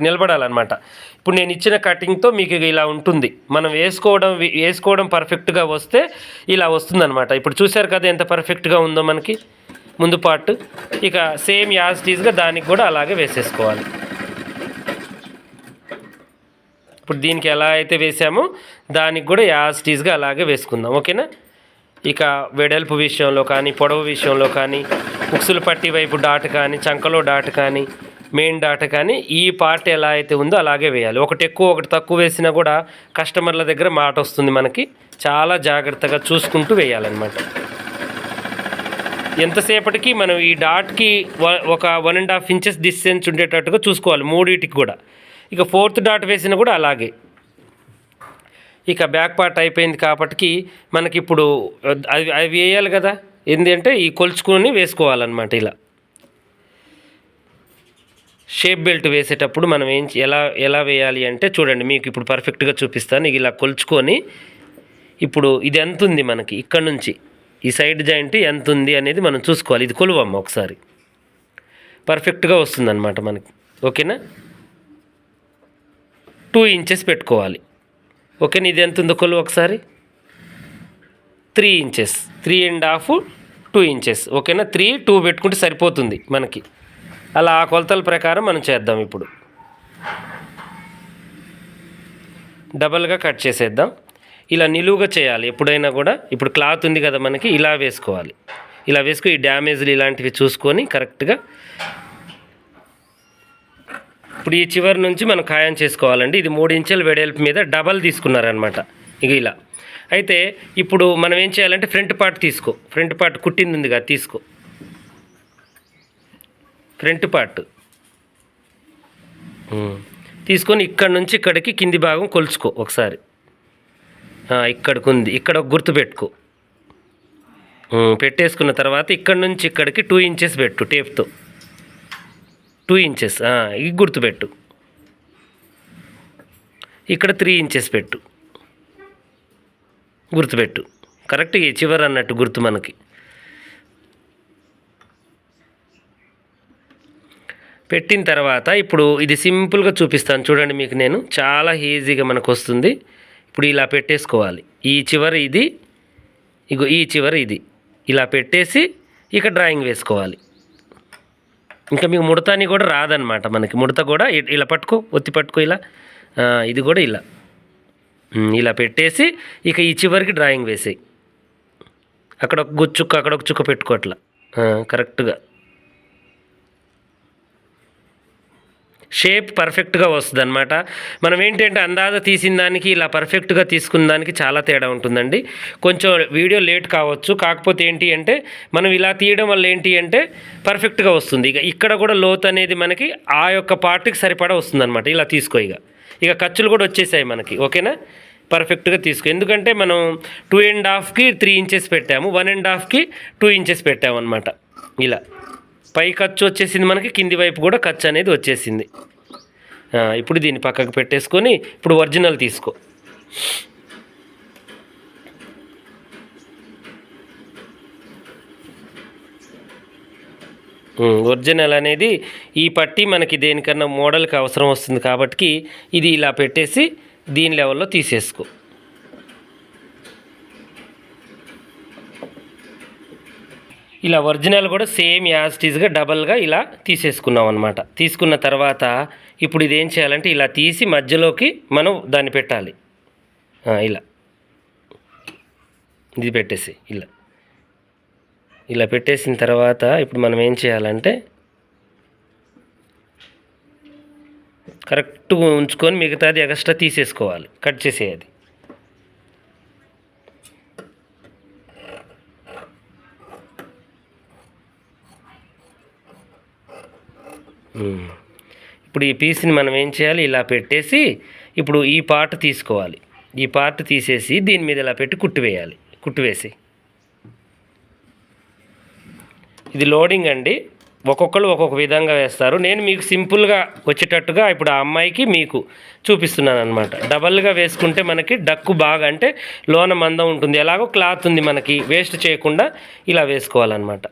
నిలబడాలన్నమాట. ఇప్పుడు నేను ఇచ్చిన కటింగ్తో మీకు ఇలా ఉంటుంది. మనం వేసుకోవడం పర్ఫెక్ట్గా వస్తే ఇలా వస్తుందన్నమాట. ఇప్పుడు చూశారు కదా ఎంత పర్ఫెక్ట్గా ఉందో మనకి ముందు పార్ట్. ఇక సేమ్ యాజిటీస్గా దానికి కూడా అలాగే వేసేసుకోవాలి. ఇప్పుడు దీనికి ఎలా అయితే వేసామో దానికి కూడా యాజిటీస్గా అలాగే వేసుకుందాం, ఓకేనా. ఇక వెడల్పు విషయంలో కానీ పొడవు విషయంలో కానీ ఉక్సులు పట్టి వైపు డాట్ కానీ చంకలో డాట్ కానీ మెయిన్ డాట్ కానీ ఈ పార్ట్ ఎలా అయితే ఉందో అలాగే వేయాలి. ఒకటి ఎక్కువ ఒకటి తక్కువ వేసినా కూడా కస్టమర్ల దగ్గర మాట వస్తుంది మనకి. చాలా జాగ్రత్తగా చూసుకుంటూ వేయాలన్నమాట. ఎంతసేపటికి మనం ఈ డాట్కి ఒక 1.5 ఇంచెస్ డిస్టెన్స్ ఉండేటట్టుగా చూసుకోవాలి మూడింటికి కూడా. ఇక 4th డాట్ వేసిన కూడా అలాగే. ఇక బ్యాక్ పార్ట్ అయిపోయింది కాబట్టి మనకి ఇప్పుడు అవి వేయాలి కదా, ఏంటంటే ఈ కొలుచుకొని వేసుకోవాలన్నమాట. ఇలా షేప్ బెల్ట్ వేసేటప్పుడు మనం ఎలా వేయాలి అంటే చూడండి, మీకు ఇప్పుడు పర్ఫెక్ట్గా చూపిస్తాను. ఇలా కొలుచుకొని ఇప్పుడు ఇది ఎంత ఉంది మనకి, ఇక్కడ నుంచి ఈ సైడ్ జాయింట్ ఎంత ఉంది అనేది మనం చూసుకోవాలి. ఇది కొలువమ్మ ఒకసారి, పర్ఫెక్ట్గా వస్తుందన్నమాట మనకి. ఓకేనా, 2 ఇంచెస్ పెట్టుకోవాలి. ఓకేనా, ఇది ఎంత ఉందో కొలువు ఒకసారి, 3 ఇంచెస్, 3.5, 2 ఇంచెస్. ఓకేనా, 3, 2 పెట్టుకుంటే సరిపోతుంది మనకి. అలా ఆ కొలతల ప్రకారం మనం చేద్దాం. ఇప్పుడు డబల్గా కట్ చేసేద్దాం. ఇలా నిలువుగా చేయాలి ఎప్పుడైనా కూడా. ఇప్పుడు క్లాత్ ఉంది కదా మనకి, ఇలా వేసుకోవాలి. ఇలా వేసుకొని ఈ డ్యామేజ్లు ఇలాంటివి చూసుకొని కరెక్ట్గా ఇప్పుడు ఈ చివరి నుంచి మనం ఖాయం చేసుకోవాలండి. ఇది 3 ఇంచుల వెడల్పు మీద డబల్ తీసుకున్నారనమాట. ఇక ఇలా అయితే ఇప్పుడు మనం ఏం చేయాలంటే ఫ్రంట్ పార్ట్ తీసుకో, ఫ్రంట్ పార్ట్ కుట్టింది ఉంది కదా తీసుకో, ఫ్రంట్ పార్ట్ తీసుకొని ఇక్కడ నుంచి ఇక్కడికి కింది భాగం కొలుచుకో ఒకసారి. ఇక్కడికి ఉంది, ఇక్కడ ఒక గుర్తు పెట్టుకో. పెట్టేసుకున్న తర్వాత ఇక్కడ నుంచి ఇక్కడికి 2 ఇంచెస్ పెట్టు టేప్తో, 2 ఇంచెస్ ఇది గుర్తుపెట్టు. ఇక్కడ 3 ఇంచెస్ పెట్టు, గుర్తుపెట్టు. కరెక్ట్, ఈ చివరి అన్నట్టు గుర్తు మనకి. పెట్టిన తర్వాత ఇప్పుడు ఇది సింపుల్గా చూపిస్తాను చూడండి మీకు, నేను చాలా ఈజీగా మనకు వస్తుంది. ఇప్పుడు ఇలా పెట్టేసుకోవాలి. ఈ చివరి ఇది, ఇగో ఈ చివరి ఇది, ఇలా పెట్టేసి ఇక డ్రాయింగ్ వేసుకోవాలి. ఇంకా మీకు ముడతని కూడా రాదనమాట మనకి. ముడత కూడా ఇలా పట్టుకో, ఒత్తి పట్టుకో, ఇలా ఇది కూడా ఇలా పెట్టేసి ఇక ఈ చివరికి డ్రాయింగ్ వేసేయి. అక్కడ ఒక గుచ్చుక్క, అక్కడ ఒక చుక్క పెట్టుకో, అట్లా కరెక్ట్గా షేప్ పర్ఫెక్ట్గా వస్తుంది అనమాట. మనం ఏంటంటే అందాజ తీసిన దానికి ఇలా పర్ఫెక్ట్గా తీసుకున్న దానికి చాలా తేడా ఉంటుందండి. కొంచెం వీడియో లేట్ కావచ్చు, కాకపోతే ఏంటి అంటే మనం ఇలా తీయడం వల్ల ఏంటి అంటే పర్ఫెక్ట్గా వస్తుంది. ఇక్కడ కూడా లోతు అనేది మనకి ఆ యొక్క పార్ట్కి సరిపడా వస్తుంది అనమాట. ఇలా తీసుకో. ఇక ఖర్చులు కూడా వచ్చేసాయి మనకి. ఓకేనా, పర్ఫెక్ట్గా తీసుకో. ఎందుకంటే మనం 2.5కి 3 ఇంచెస్ పెట్టాము, 1.5కి 2 ఇంచెస్ పెట్టాము అనమాట. ఇలా పై ఖర్చు వచ్చేసింది మనకి, కింది వైపు కూడా ఖర్చు అనేది వచ్చేసింది. ఇప్పుడు దీన్ని పక్కకు పెట్టేసుకొని ఇప్పుడు ఒరిజినల్ తీసుకో. ఒరిజినల్ అనేది ఈ పట్టి మనకి దేనికన్నా మోడల్కి అవసరం వస్తుంది కాబట్టి ఇది ఇలా పెట్టేసి దీని లెవెల్లో తీసేసుకో. ఇలా ఒరిజినల్ కూడా సేమ్ యాస్టీస్గా డబల్గా ఇలా తీసేసుకున్నాం అనమాట. తీసుకున్న తర్వాత ఇప్పుడు ఇది ఏం చేయాలంటే ఇలా తీసి మధ్యలోకి మనం దాన్ని పెట్టాలి. ఇలా ఇది పెట్టేసి ఇలా పెట్టేసిన తర్వాత ఇప్పుడు మనం ఏం చేయాలంటే కరెక్ట్గా ఉంచుకొని మిగతాది ఎక్స్ట్రా తీసేసుకోవాలి, కట్ చేసేది. ఇప్పుడు ఈ పీస్ని మనం ఏం చేయాలి, ఇలా పెట్టేసి ఇప్పుడు ఈ పార్ట్ తీసుకోవాలి. ఈ పార్ట్ తీసేసి దీని మీద ఇలా పెట్టి కుట్టివేయాలి. కుట్టివేసి ఇది లోడింగ్ అండి. ఒక్కొక్కరు ఒక్కొక్క విధంగా వేస్తారు. నేను మీకు సింపుల్గా వచ్చేటట్టుగా ఇప్పుడు ఆ అమ్మాయికి మీకు చూపిస్తున్నాను అనమాట. డబల్గా వేసుకుంటే మనకి డక్కు బాగా అంటే లోన మందం ఉంటుంది. ఎలాగో క్లాత్ ఉంది మనకి, వేస్ట్ చేయకుండా ఇలా వేసుకోవాలన్నమాట.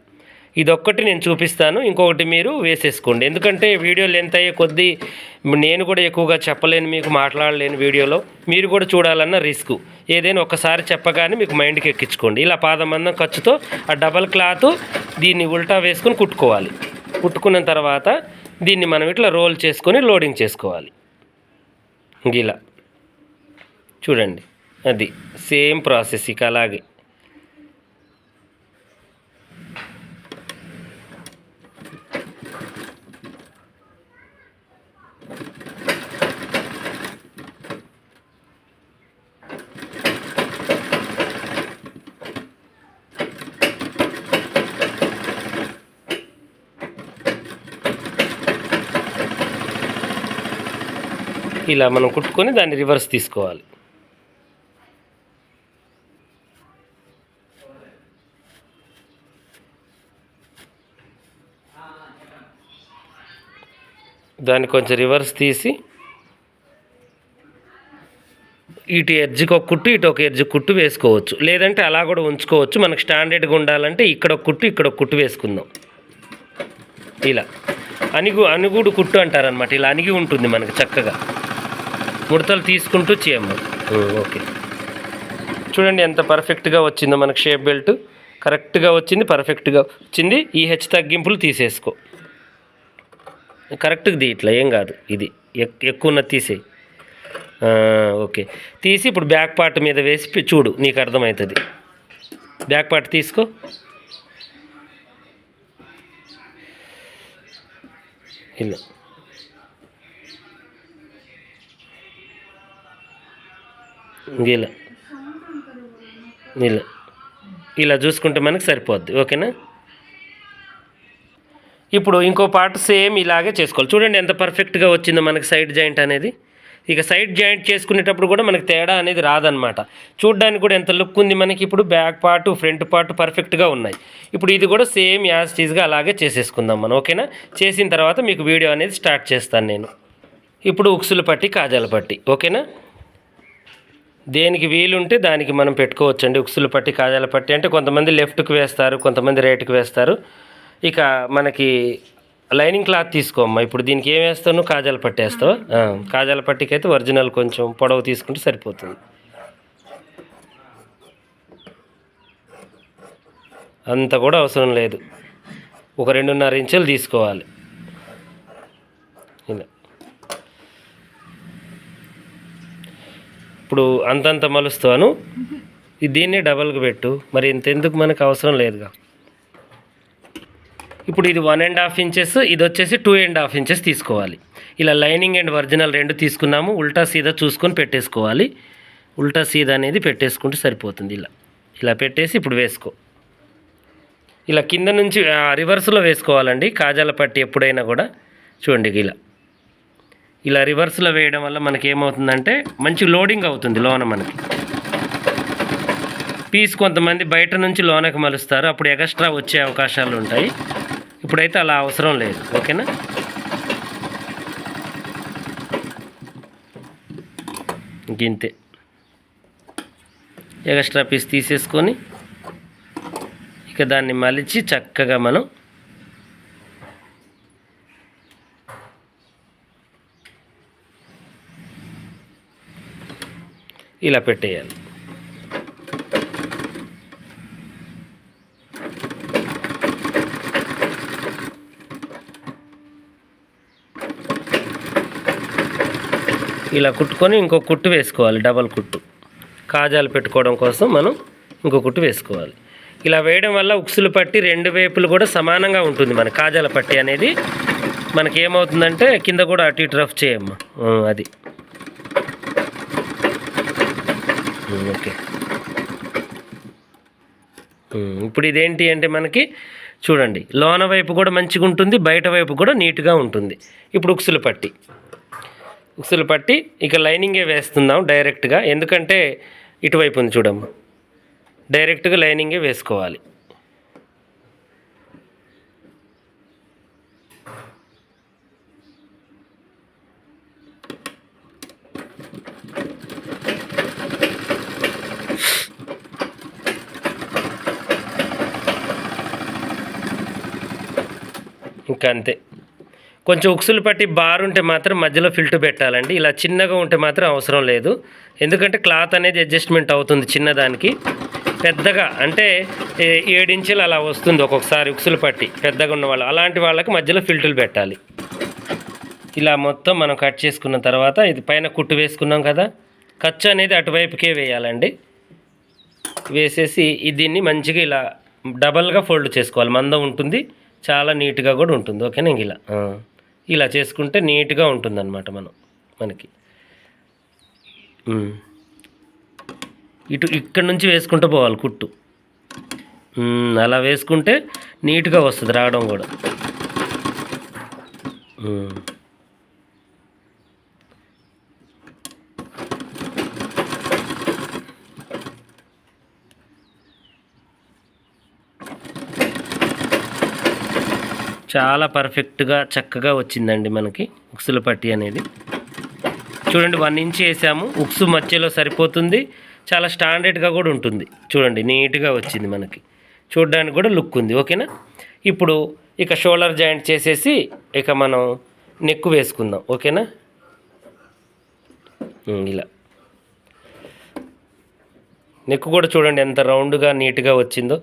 ఇదొక్కటి నేను చూపిస్తాను, ఇంకొకటి మీరు వేసేసుకోండి. ఎందుకంటే వీడియో లెంత్ అయ్యే కొద్దీ నేను కూడా ఎక్కువగా చెప్పలేను, మీకు మాట్లాడలేను వీడియోలో. మీరు కూడా చూడాలన్న రిస్క్. ఏదైనా ఒకసారి చెప్పగానే మీకు మైండ్కి ఎక్కించుకోండి. ఇలా పాదమందం ఖర్చుతో ఆ డబల్ క్లాత్ దీన్ని ఉల్టా వేసుకొని కుట్టుకోవాలి. కుట్టుకున్న తర్వాత దీన్ని మనం ఇట్లా రోల్ చేసుకొని లోడింగ్ చేసుకోవాలి. ఇలా చూడండి, అది సేమ్ ప్రాసెస్. ఇక అలాగే ఇలా మనం కుట్టుకొని దాన్ని రివర్స్ తీసుకోవాలి. దాన్ని కొంచెం రివర్స్ తీసి ఇటు ఎడ్జ్కి ఒక కుట్టు, ఇటు ఒక ఎడ్జ్ కుట్టు వేసుకోవచ్చు. లేదంటే అలా కూడా ఉంచుకోవచ్చు. మనకు స్టాండర్డ్గా ఉండాలంటే ఇక్కడ ఒక కుట్టు, ఇక్కడ ఒక కుట్టు వేసుకుందాం. ఇలా అణుగుడు కుట్టు అంటారనమాట. ఇలా అణిగి ఉంటుంది మనకు చక్కగా. ముడతలు తీసుకుంటూ చేయము. ఓకే, చూడండి ఎంత పర్ఫెక్ట్గా వచ్చిందో మనకు షేప్ బెల్ట్. కరెక్ట్గా వచ్చింది, పర్ఫెక్ట్గా వచ్చింది. ఈ హెచ్చు తగ్గింపులు తీసేసుకో. కరెక్ట్గా తీ, ఇట్లా ఏం కాదు. ఇది ఎక్కువ ఉన్నది తీసేయి. ఓకే, తీసి ఇప్పుడు బ్యాక్ పార్ట్ మీద వేసి చూడు, నీకు అర్థమవుతుంది. బ్యాక్ పార్ట్ తీసుకో. ఇలా ఇలా ఇలా ఇలా చూసుకుంటే మనకు సరిపోద్ది. ఓకేనా? ఇప్పుడు ఇంకో పార్ట్ సేమ్ ఇలాగే చేసుకోవాలి. చూడండి ఎంత పర్ఫెక్ట్గా వచ్చిందో మనకి సైడ్ జాయింట్ అనేది. ఇక సైడ్ జాయింట్ చేసుకునేటప్పుడు కూడా మనకు తేడా అనేది రాదనమాట. చూడడానికి కూడా ఎంత లుక్ ఉంది మనకి. ఇప్పుడు బ్యాక్ పార్ట్, ఫ్రంట్ పార్ట్ పర్ఫెక్ట్గా ఉన్నాయి. ఇప్పుడు ఇది కూడా సేమ్ యాజ్ టీజ్గా అలాగే చేసేసుకుందాం మనం. ఓకేనా? చేసిన తర్వాత మీకు వీడియో అనేది స్టార్ట్ చేస్తాను నేను. ఇప్పుడు ఉక్సులు పట్టి, కాజాల పట్టి. ఓకేనా? దేనికి వీలుంటే దానికి మనం పెట్టుకోవచ్చండి. ఉక్సులు పట్టి, కాజాల పట్టి అంటే కొంతమంది లెఫ్ట్కి వేస్తారు, కొంతమంది రైట్కి వేస్తారు. ఇక మనకి లైనింగ్ క్లాత్ తీసుకోమ్మా. ఇప్పుడు దీనికి ఏం వేస్తావు? కాజాల పట్టి వేస్తావా? కాజాల పట్టికి అయితే ఒరిజినల్ కొంచెం పొడవు తీసుకుంటే సరిపోతుంది. అంత కూడా అవసరం లేదు. ఒక 2.5 ఇంచులు తీసుకోవాలి. ఇలా ఇప్పుడు అంతంత మలుస్తాను. దీన్ని డబల్గా పెట్టు. మరి ఇంతెందుకు, మనకు అవసరం లేదుగా. ఇప్పుడు ఇది 1.5 ఇంచెస్, ఇది వచ్చేసి 2.5 ఇంచెస్ తీసుకోవాలి. ఇలా లైనింగ్ అండ్ ఒరిజినల్ 2 తీసుకున్నాము. ఉల్టా సీదా చూసుకొని పెట్టేసుకోవాలి. ఉల్టా సీదా అనేది పెట్టేసుకుంటే సరిపోతుంది. ఇలా ఇలా పెట్టేసి ఇప్పుడు వేసుకో. ఇలా కింద నుంచి రివర్స్లో వేసుకోవాలండి కాజాల పట్టి ఎప్పుడైనా కూడా. చూడండి ఇలా రివర్స్లో వేయడం వల్ల మనకి ఏమవుతుందంటే మంచి లోడింగ్ అవుతుంది లోన మనకి. పీస్ కొంతమంది బయట నుంచి లోనకి మలుస్తారు, అప్పుడు ఎక్స్ట్రా వచ్చే అవకాశాలు ఉంటాయి. ఇప్పుడైతే అలా అవసరం లేదు. ఓకేనా? ఇంతే. ఎక్స్ట్రా పీస్ తీసేసుకొని ఇక దాన్ని మలిచి చక్కగా మనం ఇలా పెట్టేయాలి. ఇలా కుట్టుకొని ఇంకో కుట్టు వేసుకోవాలి. డబల్ కుట్టు కాజాలు పెట్టుకోవడం కోసం మనం ఇంకో కుట్టు వేసుకోవాలి. ఇలా వేయడం వల్ల ఉక్సులు పట్టి 2 వైపులు కూడా సమానంగా ఉంటుంది. మన కాజాల పట్టి అనేది మనకి ఏమవుతుందంటే కింద కూడా అటు ఇటు రఫ్ చేయమ్మా. అది ఓకే. ఇప్పుడు ఇదేంటి అంటే మనకి చూడండి, లోన వైపు కూడా మంచిగా ఉంటుంది, బయట వైపు కూడా నీట్గా ఉంటుంది. ఇప్పుడు ఉక్సులు పట్టి ఇక లైనింగే వేస్తున్నాం డైరెక్ట్గా. ఎందుకంటే ఇటువైపు ఉంది చూడమ్మా, డైరెక్ట్గా లైనింగే వేసుకోవాలి. ఇంకా అంతే. కొంచెం ఉక్సులు పట్టి బార్ ఉంటే మాత్రం మధ్యలో ఫిల్ట్ పెట్టాలండి. ఇలా చిన్నగా ఉంటే మాత్రం అవసరం లేదు. ఎందుకంటే క్లాత్ అనేది అడ్జస్ట్మెంట్ అవుతుంది చిన్నదానికి. పెద్దగా అంటే 7 ఇంచులు అలా వస్తుంది ఒక్కొక్కసారి ఉక్సులు పట్టి పెద్దగా ఉన్న వాళ్ళు. అలాంటి వాళ్ళకి మధ్యలో ఫిల్టులు పెట్టాలి. ఇలా మొత్తం మనం కట్ చేసుకున్న తర్వాత ఇది పైన కుట్టు వేసుకున్నాం కదా, ఖర్చు అనేది అటువైపుకే వేయాలండి. వేసేసి దీన్ని మంచిగా ఇలా డబల్గా ఫోల్డ్ చేసుకోవాలి. మందం ఉంటుంది, చాలా నీట్గా కూడా ఉంటుంది. ఓకేనా? ఇలా చేసుకుంటే నీట్గా ఉంటుంది అన్నమాట. మనకి ఇక్కడ నుంచి వేసుకుంటూ పోవాలి కుట్టు. అలా వేసుకుంటే నీట్గా వస్తుంది రావడం కూడా. చాలా పర్ఫెక్ట్గా చక్కగా వచ్చిందండి మనకి ఉక్సుల పట్టి అనేది. చూడండి 1 ఇంచ్ వేసాము, ఉక్సు మధ్యలో సరిపోతుంది, చాలా స్టాండర్డ్గా కూడా ఉంటుంది. చూడండి నీట్గా వచ్చింది మనకి, చూడడానికి కూడా లుక్ ఉంది. ఓకేనా. ఇప్పుడు ఇక షోల్డర్ జాయింట్ చేసేసి ఇక మనం నెక్ వేసుకుందాం. ఓకేనా. ఇలా నెక్ కూడా చూడండి ఎంత రౌండ్గా నీట్గా వచ్చిందో.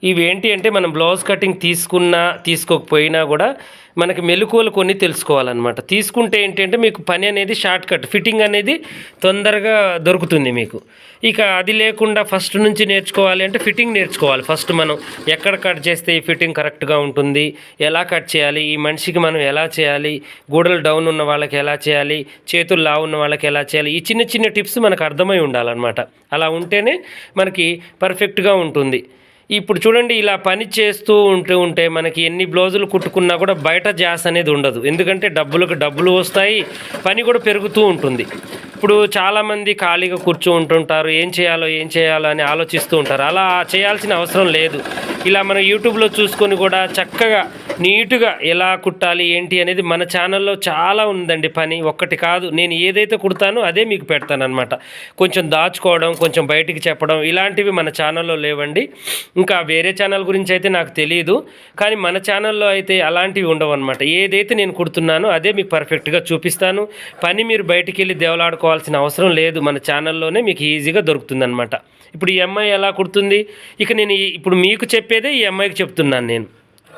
ఇవేంటి అంటే మనం బ్లౌజ్ కటింగ్ తీసుకున్నా తీసుకోకపోయినా కూడా మనకి మెలకువలు కొన్ని తెలుసుకోవాలన్నమాట. తీసుకుంటే ఏంటంటే మీకు పని అనేది షార్ట్ కట్, ఫిట్టింగ్ అనేది తొందరగా దొరుకుతుంది మీకు. ఇక అది లేకుండా ఫస్ట్ నుంచి నేర్చుకోవాలి అంటే ఫిట్టింగ్ నేర్చుకోవాలి. ఫస్ట్ మనం ఎక్కడ కట్ చేస్తే ఈ ఫిట్టింగ్ కరెక్ట్గా ఉంటుంది, ఎలా కట్ చేయాలి, ఈ మనిషికి మనం ఎలా చేయాలి, గోడలు డౌన్ ఉన్న వాళ్ళకి ఎలా చేయాలి, చేతులు లావు ఉన్న వాళ్ళకి ఎలా చేయాలి, ఈ చిన్న చిన్న టిప్స్ మనకు అర్థమై ఉండాలన్నమాట. అలా ఉంటేనే మనకి పర్ఫెక్ట్గా ఉంటుంది. ఇప్పుడు చూడండి ఇలా పని చేస్తూ ఉంటే మనకి ఎన్ని బ్లౌజులు కుట్టుకున్నా కూడా బయట జాస్ అనేది ఉండదు. ఎందుకంటే డబ్బులు వస్తాయి, పని కూడా పెరుగుతూ ఉంటుంది. ఇప్పుడు చాలామంది ఖాళీగా ఉంటుంటారు, ఏం చేయాలో అని ఆలోచిస్తూ ఉంటారు. అలా చేయాల్సిన అవసరం లేదు. ఇలా మనం యూట్యూబ్లో చూసుకొని కూడా చక్కగా నీట్గా ఎలా కుట్టాలి ఏంటి అనేది మన ఛానల్లో చాలా ఉందండి. పని ఒక్కటి కాదు, నేను ఏదైతే కుడతానో అదే మీకు పెడతాను అనమాట. కొంచెం దాచుకోవడం, కొంచెం బయటికి చెప్పడం ఇలాంటివి మన ఛానల్లో లేవండి. ఇంకా వేరే ఛానల్ గురించి అయితే నాకు తెలియదు, కానీ మన ఛానల్లో అయితే అలాంటివి ఉండవు అనమాట. ఏదైతే నేను కుడుతున్నానో అదే మీకు పర్ఫెక్ట్గా చూపిస్తాను. పని మీరు బయటికి వెళ్ళి దేవులాడుకోవాల్సిన అవసరం లేదు, మన ఛానల్లోనే మీకు ఈజీగా దొరుకుతుందన్నమాట. ఇప్పుడు ఈ అమ్మాయి ఎలా కుడుతుంది, ఇక నేను ఇప్పుడు మీకు చెప్పేదే ఈ అమ్మాయికి చెప్తున్నాను. నేను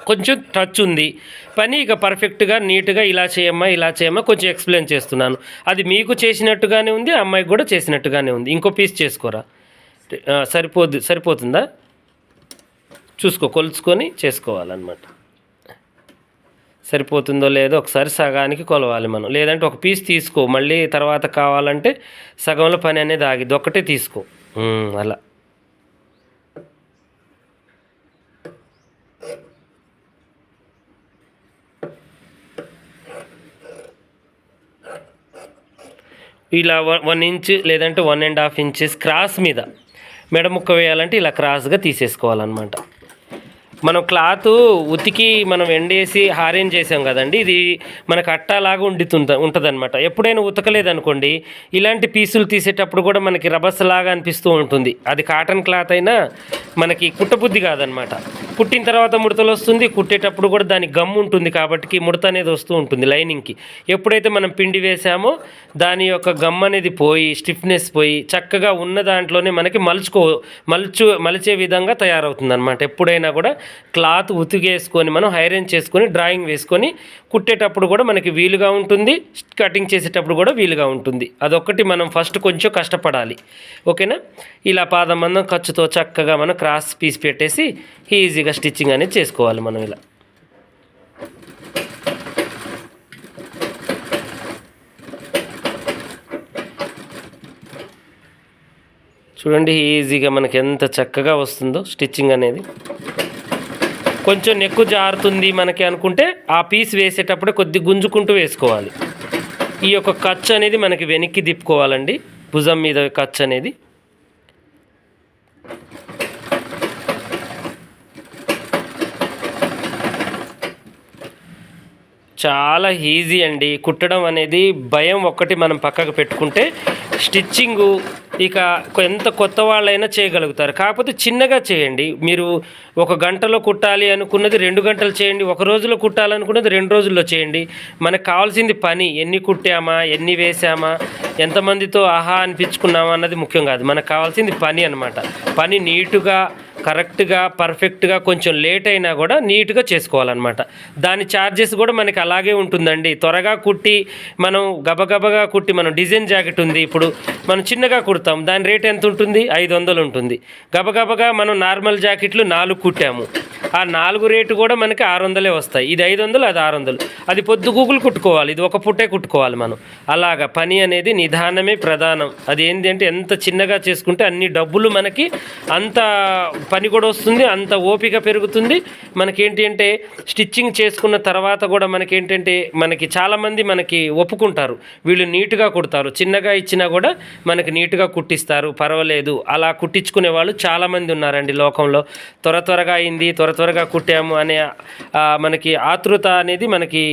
కొంచెం టచ్ ఉంది పని, ఇక పర్ఫెక్ట్గా నీట్గా ఇలా చేయమ్మా కొంచెం ఎక్స్ప్లెయిన్ చేస్తున్నాను. అది మీకు చేసినట్టుగానే ఉంది, అమ్మాయికి కూడా చేసినట్టుగానే ఉంది. ఇంకో పీస్ చేసుకోరా, సరిపోతుందా చూసుకో, కొలుచుకొని చేసుకోవాలన్నమాట. సరిపోతుందో లేదో ఒకసారి సగానికి కొలవాలి మనం, లేదంటే ఒక పీస్ తీసుకో, మళ్ళీ తర్వాత కావాలంటే సగంలో పని అనేది ఆగిద్ది, ఒక్కటే తీసుకో. అలా ఇలా 1 ఇంచ్ లేదంటే 1.5 ఇంచెస్ క్రాస్ మీద మెడ ముక్క వేయాలంటే ఇలా క్రాస్గా తీసేసుకోవాలన్నమాట. మనం క్లాత్ ఉతికి మనం ఎండేసి హారేంజ్ చేసాం కదండి, ఇది మనకు అట్టాలాగా ఉంటుందన్నమాట. ఎప్పుడైనా ఉతకలేదనుకోండి ఇలాంటి పీసులు తీసేటప్పుడు కూడా మనకి రబస్ లాగా అనిపిస్తూ ఉంటుంది. అది కాటన్ క్లాత్ అయినా మనకి కుట్టబుద్ధి కాదనమాట. కుట్టిన తర్వాత ముడతలు వస్తుంది, కుట్టేటప్పుడు కూడా దానికి గమ్ ఉంటుంది కాబట్టి ముడత అనేది వస్తూ ఉంటుంది లైనింగ్కి. ఎప్పుడైతే మనం పిండి వేసామో దాని యొక్క గమ్ అనేది పోయి, స్టిఫ్నెస్ పోయి చక్కగా ఉన్న దాంట్లోనే మనకి మలిచే విధంగా తయారవుతుంది అనమాట. ఎప్పుడైనా కూడా క్లాత్ ఉతికేసుకొని మనం ఐరన్ చేసుకొని డ్రాయింగ్ వేసుకొని కుట్టేటప్పుడు కూడా మనకి వీలుగా ఉంటుంది, కటింగ్ చేసేటప్పుడు కూడా వీలుగా ఉంటుంది. అదొక్కటి మనం ఫస్ట్ కొంచెం కష్టపడాలి. ఓకేనా. ఇలా పాదమందం ఖర్చుతో చక్కగా మనం క్రాస్ పీస్ పెట్టేసి ఈజీగా స్టిచ్చింగ్ అనేది చేసుకోవాలి మనం. ఇలా చూడండి ఈజీగా మనకి ఎంత చక్కగా వస్తుందో స్టిచ్చింగ్ అనేది. కొంచెం నెక్కు జారుతుంది మనకి అనుకుంటే ఆ పీస్ వేసేటప్పుడు కొద్ది గుంజుకుంటూ వేసుకోవాలి. ఈ యొక్క ఖర్చు అనేది మనకి వెనక్కి తిప్పుకోవాలండి, భుజం మీద ఖర్చు అనేది. చాలా ఈజీ అండి కుట్టడం అనేది. భయం ఒక్కటి మనం పక్కకు పెట్టుకుంటే స్టిచ్చింగు ఇక ఎంత కొత్త వాళ్ళైనా చేయగలుగుతారు. కాకపోతే చిన్నగా చేయండి. మీరు 1 గంటలో కుట్టాలి అనుకున్నది 2 గంటలు చేయండి, 1 రోజులో కుట్టాలనుకున్నది 2 రోజుల్లో చేయండి. మనకు కావాల్సింది పని, ఎన్ని కుట్టామా, ఎన్ని వేసామా, ఎంతమందితో ఆహా అనిపించుకున్నామా అన్నది ముఖ్యం కాదు. మనకు కావాల్సింది పని అనమాట. పని నీటుగా కరెక్ట్గా పర్ఫెక్ట్గా కొంచెం లేట్ అయినా కూడా నీట్గా చేసుకోవాలన్నమాట. దాని ఛార్జెస్ కూడా మనకి అలాగే ఉంటుందండి. త్వరగా కుట్టి మనం గబగబగా కుట్టి, మనం డిజైన్ జాకెట్ ఉంది ఇప్పుడు మనం చిన్నగా కుడతాం, దాని రేట్ ఎంత ఉంటుంది, 500 ఉంటుంది. గబగబగా మనం నార్మల్ జాకెట్లు 4 కుట్టాము, ఆ 4 రేటు కూడా మనకి 600 వస్తాయి. ఇది 500, అది 600. అది పొద్దుగూకులు కుట్టుకోవాలి, ఇది ఒక పుట్టే కుట్టుకోవాలి మనం. అలాగా పని అనేది నిదానమే ప్రధానం. అది ఏంటి అంటే ఎంత చిన్నగా చేసుకుంటే అన్ని డబ్బులు మనకి అంత పని కూడా వస్తుంది, అంత ఓపిక పెరుగుతుంది. మనకేంటి అంటే స్టిచ్చింగ్ చేసుకున్న తర్వాత కూడా మనకేంటంటే మనకి చాలామంది మనకి ఒప్పుకుంటారు, వీళ్ళు నీట్గా కుడతారు, చిన్నగా ఇచ్చినా కూడా మనకి నీట్గా కుట్టిస్తారు, పర్వాలేదు అలా కుట్టించుకునే వాళ్ళు చాలామంది ఉన్నారండి లోకంలో. త్వరగా అయింది, త్వరగా కుట్టాము అనే మనకి ఆతృత అనేది మనకి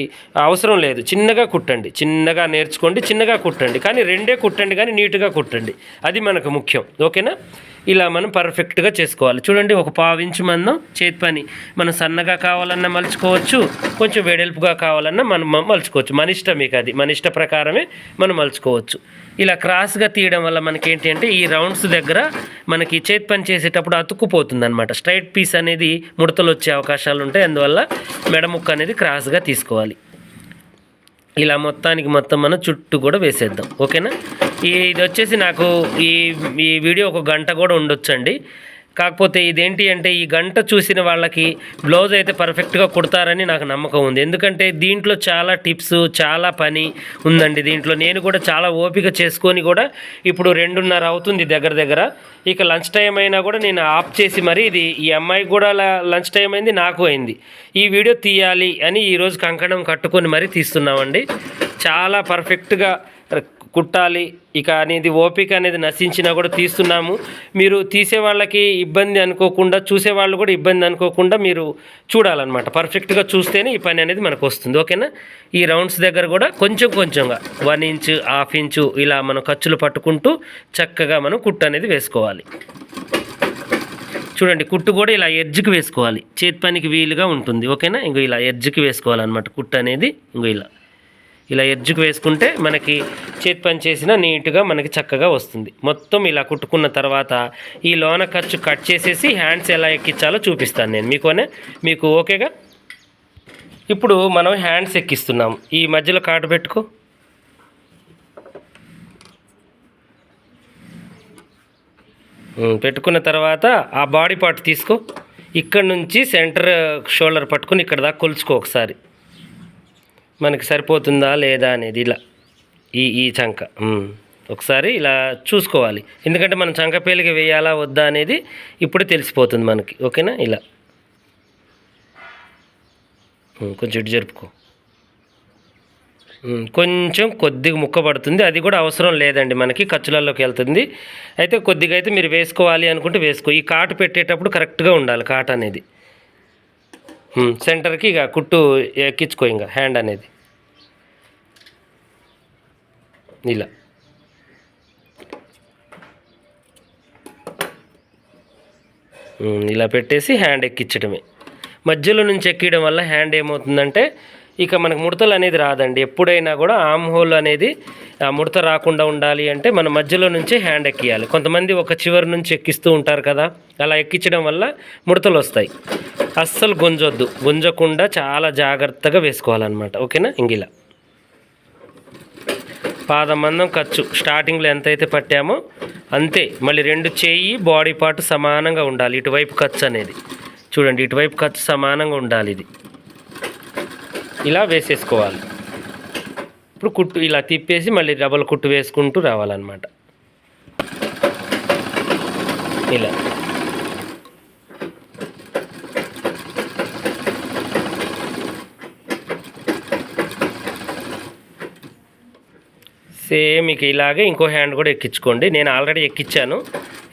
అవసరం లేదు. చిన్నగా కుట్టండి, చిన్నగా నేర్చుకోండి, చిన్నగా కుట్టండి, కానీ రెండే కుట్టండి, కానీ నీట్గా కుట్టండి, అది మనకు ముఖ్యం. ఓకేనా? ఇలా మనం పర్ఫెక్ట్గా చేసుకోవాలి. చూడండి, ఒక 1/4 ఇంచు మందం చేతి పని. మనం సన్నగా కావాలన్నా మలుచుకోవచ్చు, కొంచెం వెడల్పుగా కావాలన్నా మనం మలుచుకోవచ్చు. మన ఇష్టం, మీకు అది మన ఇష్ట ప్రకారమే మనం మలుచుకోవచ్చు. ఇలా క్రాస్గా తీయడం వల్ల మనకేంటి అంటే ఈ రౌండ్స్ దగ్గర మనకి చేతి పని చేసేటప్పుడు అతుక్కుపోతుంది అనమాట. స్ట్రైట్ పీస్ అనేది ముడతలు వచ్చే అవకాశాలు ఉంటాయి. అందువల్ల మెడముక్క అనేది క్రాస్గా తీసుకోవాలి. ఇలా మొత్తం మనం చుట్టూ కూడా వేసేద్దాం. ఓకేనా? ఇది వచ్చేసి నాకు ఈ వీడియో 1 గంట కూడా ఉండొచ్చండి. కాకపోతే ఇదేంటి అంటే ఈ గంట చూసిన వాళ్ళకి బ్లౌజ్ అయితే పర్ఫెక్ట్గా కుడతారని నాకు నమ్మకం ఉంది. ఎందుకంటే దీంట్లో చాలా టిప్స్, చాలా పని ఉందండి. దీంట్లో నేను కూడా చాలా ఓపిక చేసుకొని కూడా ఇప్పుడు 2:30 అవుతుంది దగ్గర. ఇక లంచ్ టైం అయినా కూడా నేను ఆఫ్ చేసి మరి ఈ అమ్మాయికి కూడా లంచ్ టైం అయింది, నాకు అయింది. ఈ వీడియో తీయాలి అని ఈరోజు కంకణం కట్టుకొని మరీ తీస్తున్నామండి. చాలా పర్ఫెక్ట్గా కుట్టాలి ఇక అనేది ఓపిక అనేది నశించినా కూడా తీస్తున్నాము. మీరు తీసే వాళ్ళకి ఇబ్బంది అనుకోకుండా, చూసేవాళ్ళు కూడా ఇబ్బంది అనుకోకుండా మీరు చూడాలన్నమాట. పర్ఫెక్ట్గా చూస్తేనే ఈ పని అనేది మనకు వస్తుంది. ఓకేనా? ఈ రౌండ్స్ దగ్గర కూడా కొంచెంగా 1 ఇంచు, 1/2 ఇంచు ఇలా మనం ఖర్చులు పట్టుకుంటూ చక్కగా మనం కుట్టు అనేది వేసుకోవాలి. చూడండి, కుట్టు కూడా ఇలా ఎడ్జ్కి వేసుకోవాలి, చేతి పనికి వీలుగా ఉంటుంది. ఓకేనా? ఇంకో ఇలా ఎడ్జ్కి వేసుకోవాలన్నమాట కుట్టు అనేది. ఇంకో ఇలా ఎడ్జ్కి వేసుకుంటే మనకి చేతి పని చేసిన నీట్గా మనకి చక్కగా వస్తుంది. మొత్తం ఇలా కుట్టుకున్న తర్వాత ఈ లోన ఖర్చు కట్ చేసేసి హ్యాండ్స్ ఎలా ఎక్కించాలో చూపిస్తాను నేను మీకు. ఓకేగా? ఇప్పుడు మనం హ్యాండ్స్ ఎక్కిస్తున్నాం. ఈ మధ్యలో కాటు పెట్టుకో. పెట్టుకున్న తర్వాత ఆ బాడీ పార్ట్ తీసుకో. ఇక్కడ నుంచి సెంటర్ షోల్డర్ పట్టుకుని ఇక్కడ దాకా కొలుచుకో ఒకసారి, మనకి సరిపోతుందా లేదా అనేది. ఇలా ఈ చంక ఒకసారి ఇలా చూసుకోవాలి, ఎందుకంటే మనం చంక పేలికి వేయాలా వద్దా అనేది ఇప్పుడు తెలిసిపోతుంది మనకి. ఓకేనా? ఇలా కొంచెం ఇటు జరుపుకో. కొంచెం కొద్దిగా ముక్క పడుతుంది, అది కూడా అవసరం లేదండి, మనకి ఖర్చులలోకి వెళ్తుంది. అయితే కొద్దిగా అయితే మీరు వేసుకోవాలి అనుకుంటే వేసుకో. ఈ కాటు పెట్టేటప్పుడు కరెక్ట్గా ఉండాలి కాటు అనేది. సెంటర్కి ఇక కుట్టు ఎక్కించుకో, ఇంకా హ్యాండ్ అనేది ఇలా పెట్టేసి హ్యాండ్ ఎక్కించడమే. మధ్యలో నుంచి ఎక్కియడం వల్ల హ్యాండ్ ఏమవుతుందంటే ఇక మనకు ముడతలు అనేది రాదండి. ఎప్పుడైనా కూడా ఆమ్ హోల్ అనేది ముడత రాకుండా ఉండాలి అంటే మన మధ్యలో నుంచే హ్యాండ్ ఎక్కియాలి. కొంతమంది ఒక చివరి నుంచి ఎక్కిస్తూ ఉంటారు కదా, అలా ఎక్కించడం వల్ల ముడతలు వస్తాయి. అస్సలు గుంజకుండా చాలా జాగ్రత్తగా వేసుకోవాలన్నమాట. ఓకేనా? ఇంగిలా పాదం మందం ఖర్చు స్టార్టింగ్లో ఎంతైతే పట్టామో అంతే. మళ్ళీ 2 చేయి బాడీ పార్ట్ సమానంగా ఉండాలి. ఇటువైపు ఖర్చు అనేది చూడండి, ఇటువైపు ఖర్చు సమానంగా ఉండాలి. ఇది ఇలా వేసేసుకోవాలి. ఇప్పుడు కుట్టు ఇలా తిప్పేసి మళ్ళీ డబల్ కుట్టు వేసుకుంటూ రావాలన్నమాట. ఇలా సేమ్ ఇక ఇలాగే ఇంకో హ్యాండ్ కూడా ఎక్కించుకోండి. నేను ఆల్రెడీ ఎక్కించాను,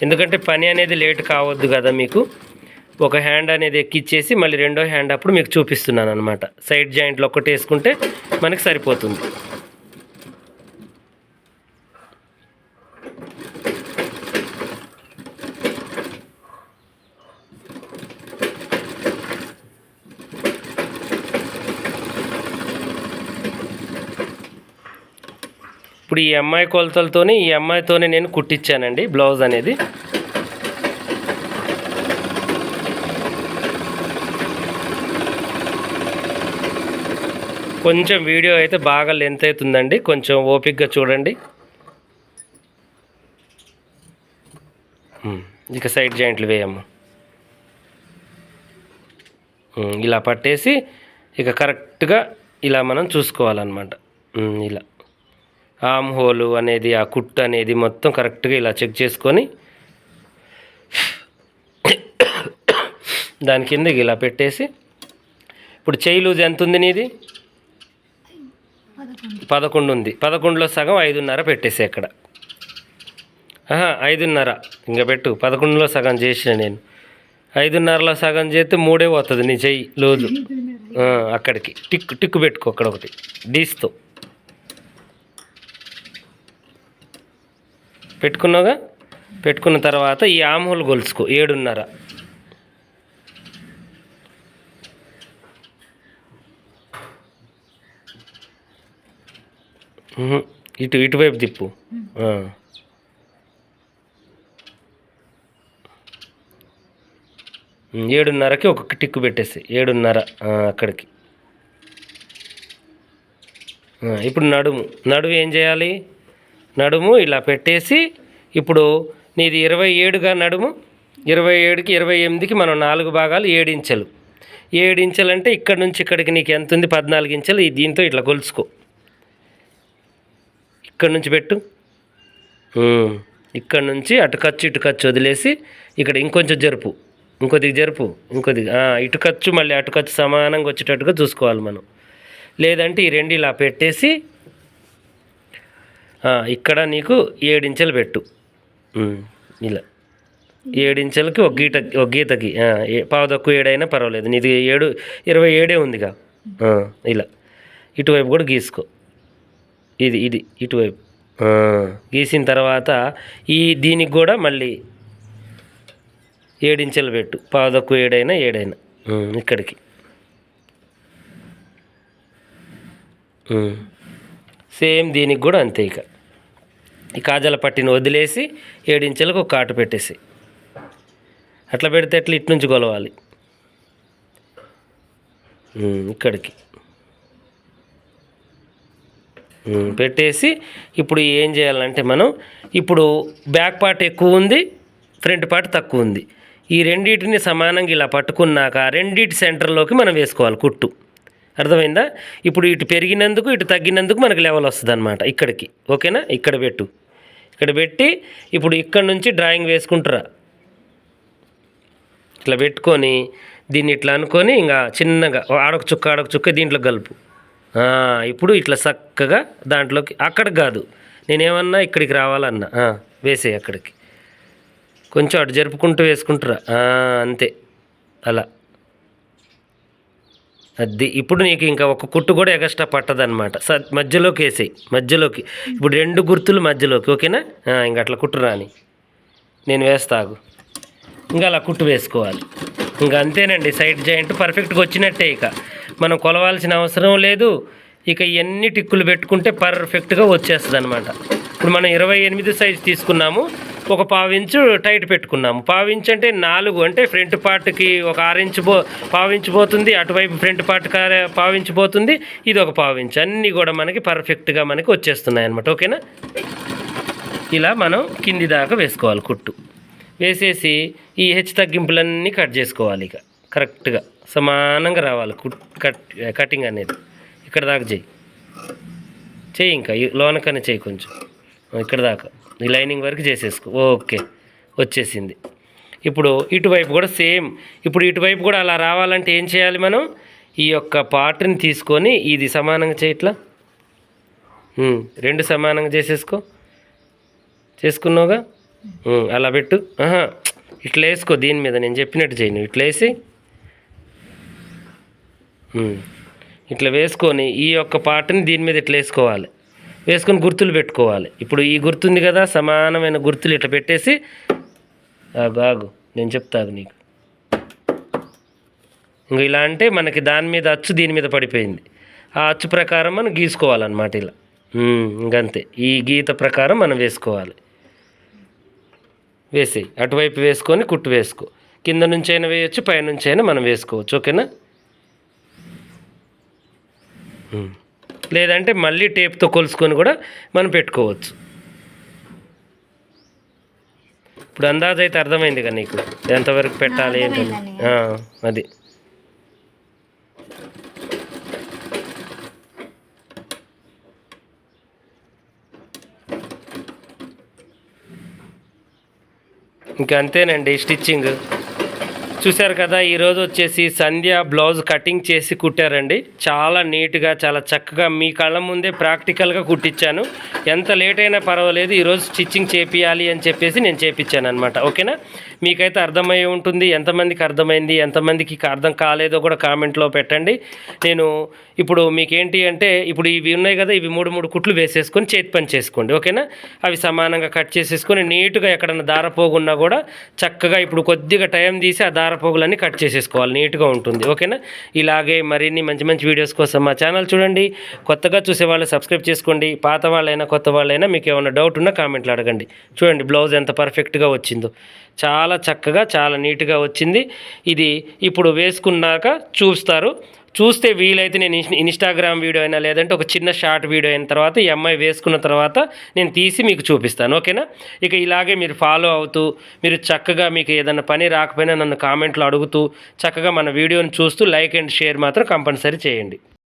ఎందుకంటే పని అనేది లేట్ కావద్దు కదా మీకు. ఒక హ్యాండ్ అనేది ఎక్కిచ్చేసి మళ్ళీ రెండో హ్యాండ్ అప్పుడు మీకు చూపిస్తున్నాను అనమాట. సైడ్ జాయింట్లో ఒకటి వేసుకుంటే మనకి సరిపోతుంది. ఇప్పుడు ఈ అమ్మాయి కొలతలతోనే ఈ అమ్మాయితోనే నేను కుట్టించానండి బ్లౌజ్ అనేది. కొంచెం వీడియో అయితే బాగా లెంత్ అవుతుందండి, కొంచెం ఓపికగా చూడండి. ఇక సైడ్ జాయింట్లు వేయమ్మ. ఇలా పట్టేసి ఇక కరెక్ట్గా ఇలా మనం చూసుకోవాలన్నమాట. ఇలా ఆమ్ హోలు అనేది ఆ కుట్టు అనేది మొత్తం కరెక్ట్గా ఇలా చెక్ చేసుకొని దాని కిందకి ఇలా పెట్టేసి ఇప్పుడు చెయ్యి లూజ్ ఎంత ఉంది నీది? 11 ఉంది. 11లో సగం 5.5 పెట్టేసి అక్కడ. 5.5 ఇంకా పెట్టు. 11లో సగం చేసిన నేను. 5.5లో సగం చేస్తే 3 పోతుంది నీ చెయ్యి లూజు. అక్కడికి టిక్కు పెట్టుకో అక్కడ ఒకటి డీస్తో పెట్టుకున్నావుగా. పెట్టుకున్న తర్వాత ఈ ఆమ్ హోల్ గొలుసుకో 7.5. ఇటువైపు తిప్పు. 7.5కి ఒక టిక్కు పెట్టేసి 7.5 అక్కడికి. ఇప్పుడు నడుము ఏం చేయాలి? నడుము ఇలా పెట్టేసి ఇప్పుడు నీది 27గా నడుము. 27కి 28కి మనం 4 భాగాలు 7 ఇంచెలు. 7 ఇంచెలు అంటే ఇక్కడ నుంచి ఇక్కడికి నీకు ఎంత ఉంది? 14 ఇంచెలు. దీంతో ఇట్లా కొలుసుకో. ఇక్కడ నుంచి పెట్టు. ఇక్కడ నుంచి అటు ఖర్చు వదిలేసి ఇక్కడ ఇంకొంచెం జరుపు. ఇంకొద్దిగా జరుపు. ఇటు ఖర్చు మళ్ళీ అటు ఖర్చు సమానంగా వచ్చేటట్టుగా చూసుకోవాలి మనం. లేదంటే ఈ 2 ఇలా పెట్టేసి ఇక్కడ నీకు 7 ఇంచెలు పెట్టు. ఇలా 7 ఇంచెలకి ఒక గీతకి పావు తక్కువ 7 అయినా పర్వాలేదు. నీది 27 ఉందిగా. ఇలా ఇటువైపు కూడా గీసుకో. ఇది ఇటువైపు గీసిన తర్వాత దీనికి కూడా మళ్ళీ 7 ఇంచెలు పెట్టు. పావు తక్కువ 7 అయినా ఇక్కడికి. సేమ్ దీనికి కూడా అంతే. ఇక ఈ కాజాల పట్టిని వదిలేసి 7 ఇంచెలకు ఒక కాటు పెట్టేసి అట్లా పెడితే అట్లా ఇటు నుంచి కొలవాలి ఇక్కడికి పెట్టేసి. ఇప్పుడు ఏం చేయాలంటే మనం ఇప్పుడు బ్యాక్ పార్ట్ ఎక్కువ ఉంది, ఫ్రంట్ పార్ట్ తక్కువ ఉంది. ఈ రెండింటిని సమానంగా ఇలా పట్టుకున్నాక రెండింటి సెంటర్లోకి మనం వేసుకోవాలి కుట్టు. అర్థమైందా? ఇప్పుడు ఇటు పెరిగినందుకు ఇటు తగ్గినందుకు మనకు లెవెల్ వస్తుంది అనమాట ఇక్కడికి. ఓకేనా? ఇక్కడ పెట్టు. ఇక్కడ పెట్టి ఇప్పుడు ఇక్కడ నుంచి డ్రాయింగ్ వేసుకుంటారా. ఇట్లా పెట్టుకొని దీన్ని ఇట్లా అనుకొని ఇంకా చిన్నగా ఆడొక చుక్క దీంట్లో కలుపు. ఇప్పుడు ఇట్లా చక్కగా దాంట్లోకి. అక్కడికి కాదు, నేనేమన్నా ఇక్కడికి రావాలన్నా వేసే అక్కడికి కొంచెం అటు జరుపుకుంటూ వేసుకుంటారా. అంతే అలా. అది ఇప్పుడు నీకు ఇంకా ఒక కుట్టు కూడా ఎగస్ట్రా పట్టదనమాట. మధ్యలోకి వేసేయి. మధ్యలోకి ఇప్పుడు 2 గుర్తులు మధ్యలోకి. ఓకేనా? ఇంక అట్లా కుట్టు రాని నేను వేస్తాగు. ఇంకా అలా కుట్టు వేసుకోవాలి. ఇంకా అంతేనండి. సైడ్ జాయింట్ పర్ఫెక్ట్గా వచ్చినట్టే. ఇక మనం కొలవాల్సిన అవసరం లేదు. ఇక ఇవన్నీ టిక్కులు పెట్టుకుంటే పర్ఫెక్ట్గా వచ్చేస్తుంది అనమాట. ఇప్పుడు మనం 28 సైజు తీసుకున్నాము. ఒక 1/4 ఇంచు టైట్ పెట్టుకున్నాము. 1/4 ఇంచు అంటే 4 అంటే ఫ్రంట్ పార్ట్కి ఒక 6 ఇంచు 1/4 ఇంచు పోతుంది. అటువైపు ఫ్రంట్ పార్ట్కి 1/4 ఇంచు పోతుంది. ఇది ఒక 1/4 ఇంచు. అన్నీ కూడా మనకి పర్ఫెక్ట్గా మనకి వచ్చేస్తున్నాయి అనమాట. ఓకేనా? ఇలా మనం కింది దాకా వేసుకోవాలి కుట్టు. వేసేసి ఈ హెచ్చు తగ్గింపులన్నీ కట్ చేసుకోవాలి. ఇక కరెక్ట్గా సమానంగా రావాలి కటింగ్ అనేది. ఇక్కడ దాకా చెయ్యి ఇంకా లోనకనే చెయ్యి కొంచెం ఇక్కడ దాకా ఈ లైనింగ్ వరకు చేసేసుకో. ఓకే, వచ్చేసింది. ఇప్పుడు ఇటువైపు కూడా సేమ్. ఇప్పుడు ఇటువైపు కూడా అలా రావాలంటే ఏం చేయాలి? మనం ఈ యొక్క పార్ట్ని తీసుకొని ఇది సమానంగా చేయట్లా 2 సమానంగా చేసుకున్నావుగా. అలా పెట్టు. ఇట్లా వేసుకో. దీని మీద నేను చెప్పినట్టు చేయను. ఇట్లా వేసి ఇట్లా వేసుకొని ఈ యొక్క పార్ట్ని దీని మీద ఇట్లా వేసుకోవాలి. వేసుకొని గుర్తులు పెట్టుకోవాలి. ఇప్పుడు ఈ గుర్తుంది కదా, సమానమైన గుర్తులు ఇట్లా పెట్టేసి ఆగు నేను చెప్తాను నీకు. ఇంక ఇలా అంటే మనకి దాని మీద అచ్చు దీని మీద పడిపోయింది. ఆ అచ్చు ప్రకారం మనం గీసుకోవాలన్నమాట. ఇలా ఇంకంతే. ఈ గీత ప్రకారం మనం వేసుకోవాలి. వేసేయి. అటువైపు వేసుకొని కుట్టు వేసుకో. కింద నుంచి అయినా వేయచ్చు, పైనుంచి అయినా మనం వేసుకోవచ్చు. ఓకేనా? లేదంటే మళ్ళీ టేప్తో కొలుసుకొని కూడా మనం పెట్టుకోవచ్చు. ఇప్పుడు అందాజు అయితే అర్థమైంది కదా నీకు ఎంతవరకు పెట్టాలి ఏంటని. అది ఇంకా అంతేనండి స్టిచ్చింగ్. చూశారు కదా, ఈరోజు వచ్చేసి సంధ్య బ్లౌజ్ కటింగ్ చేసి కుట్టారండి. చాలా నీట్గా, చాలా చక్కగా మీ కళ్ళ ముందే ప్రాక్టికల్గా కుట్టించాను. ఎంత లేట్ అయినా పర్వాలేదు, ఈరోజు స్టిచ్చింగ్ చేపియాలి అని చెప్పేసి నేను చేపించాను అనమాట. ఓకేనా, మీకైతే అర్థమయ్యే ఉంటుంది. ఎంతమందికి అర్థమైంది, ఎంతమందికి అర్థం కాలేదో కూడా కామెంట్లో పెట్టండి. నేను ఇప్పుడు మీకేంటి అంటే, ఇప్పుడు ఇవి ఉన్నాయి కదా, ఇవి 3 కుట్లు వేసేసుకొని చేతి పని చేసుకోండి. ఓకేనా, అవి సమానంగా కట్ చేసేసుకొని నీట్గా ఎక్కడన్నా దారపోగున్నా కూడా చక్కగా ఇప్పుడు కొద్దిగా టైం తీసి ఆ దారపోగులన్నీ కట్ చేసేసుకోవాలి, నీట్గా ఉంటుంది. ఓకేనా, ఇలాగే మరిన్ని మంచి మంచి వీడియోస్ కోసం మా ఛానల్ చూడండి. కొత్తగా చూసే వాళ్ళు సబ్స్క్రైబ్ చేసుకోండి. పాత వాళ్ళైనా కొత్త వాళ్ళైనా మీకు ఏమైనా డౌట్ ఉన్నా కామెంట్లు అడగండి. చూడండి బ్లౌజ్ ఎంత పర్ఫెక్ట్గా వచ్చిందో, చాలా చక్కగా చాలా నీట్గా వచ్చింది. ఇది ఇప్పుడు వేసుకున్నాక చూస్తే వీలైతే నేను ఇన్స్టాగ్రామ్ వీడియో అయినా లేదంటే ఒక చిన్న షార్ట్ వీడియో అయిన తర్వాత ఈ అమ్మాయి వేసుకున్న తర్వాత నేను తీసి మీకు చూపిస్తాను. ఓకేనా, ఇక ఇలాగే మీరు ఫాలో అవుతూ మీరు చక్కగా మీకు ఏదైనా పని రాకపోయినా నన్ను కామెంట్లో అడుగుతూ చక్కగా మన వీడియోని చూస్తూ లైక్ అండ్ షేర్ మాత్రం కంపల్సరీ చేయండి.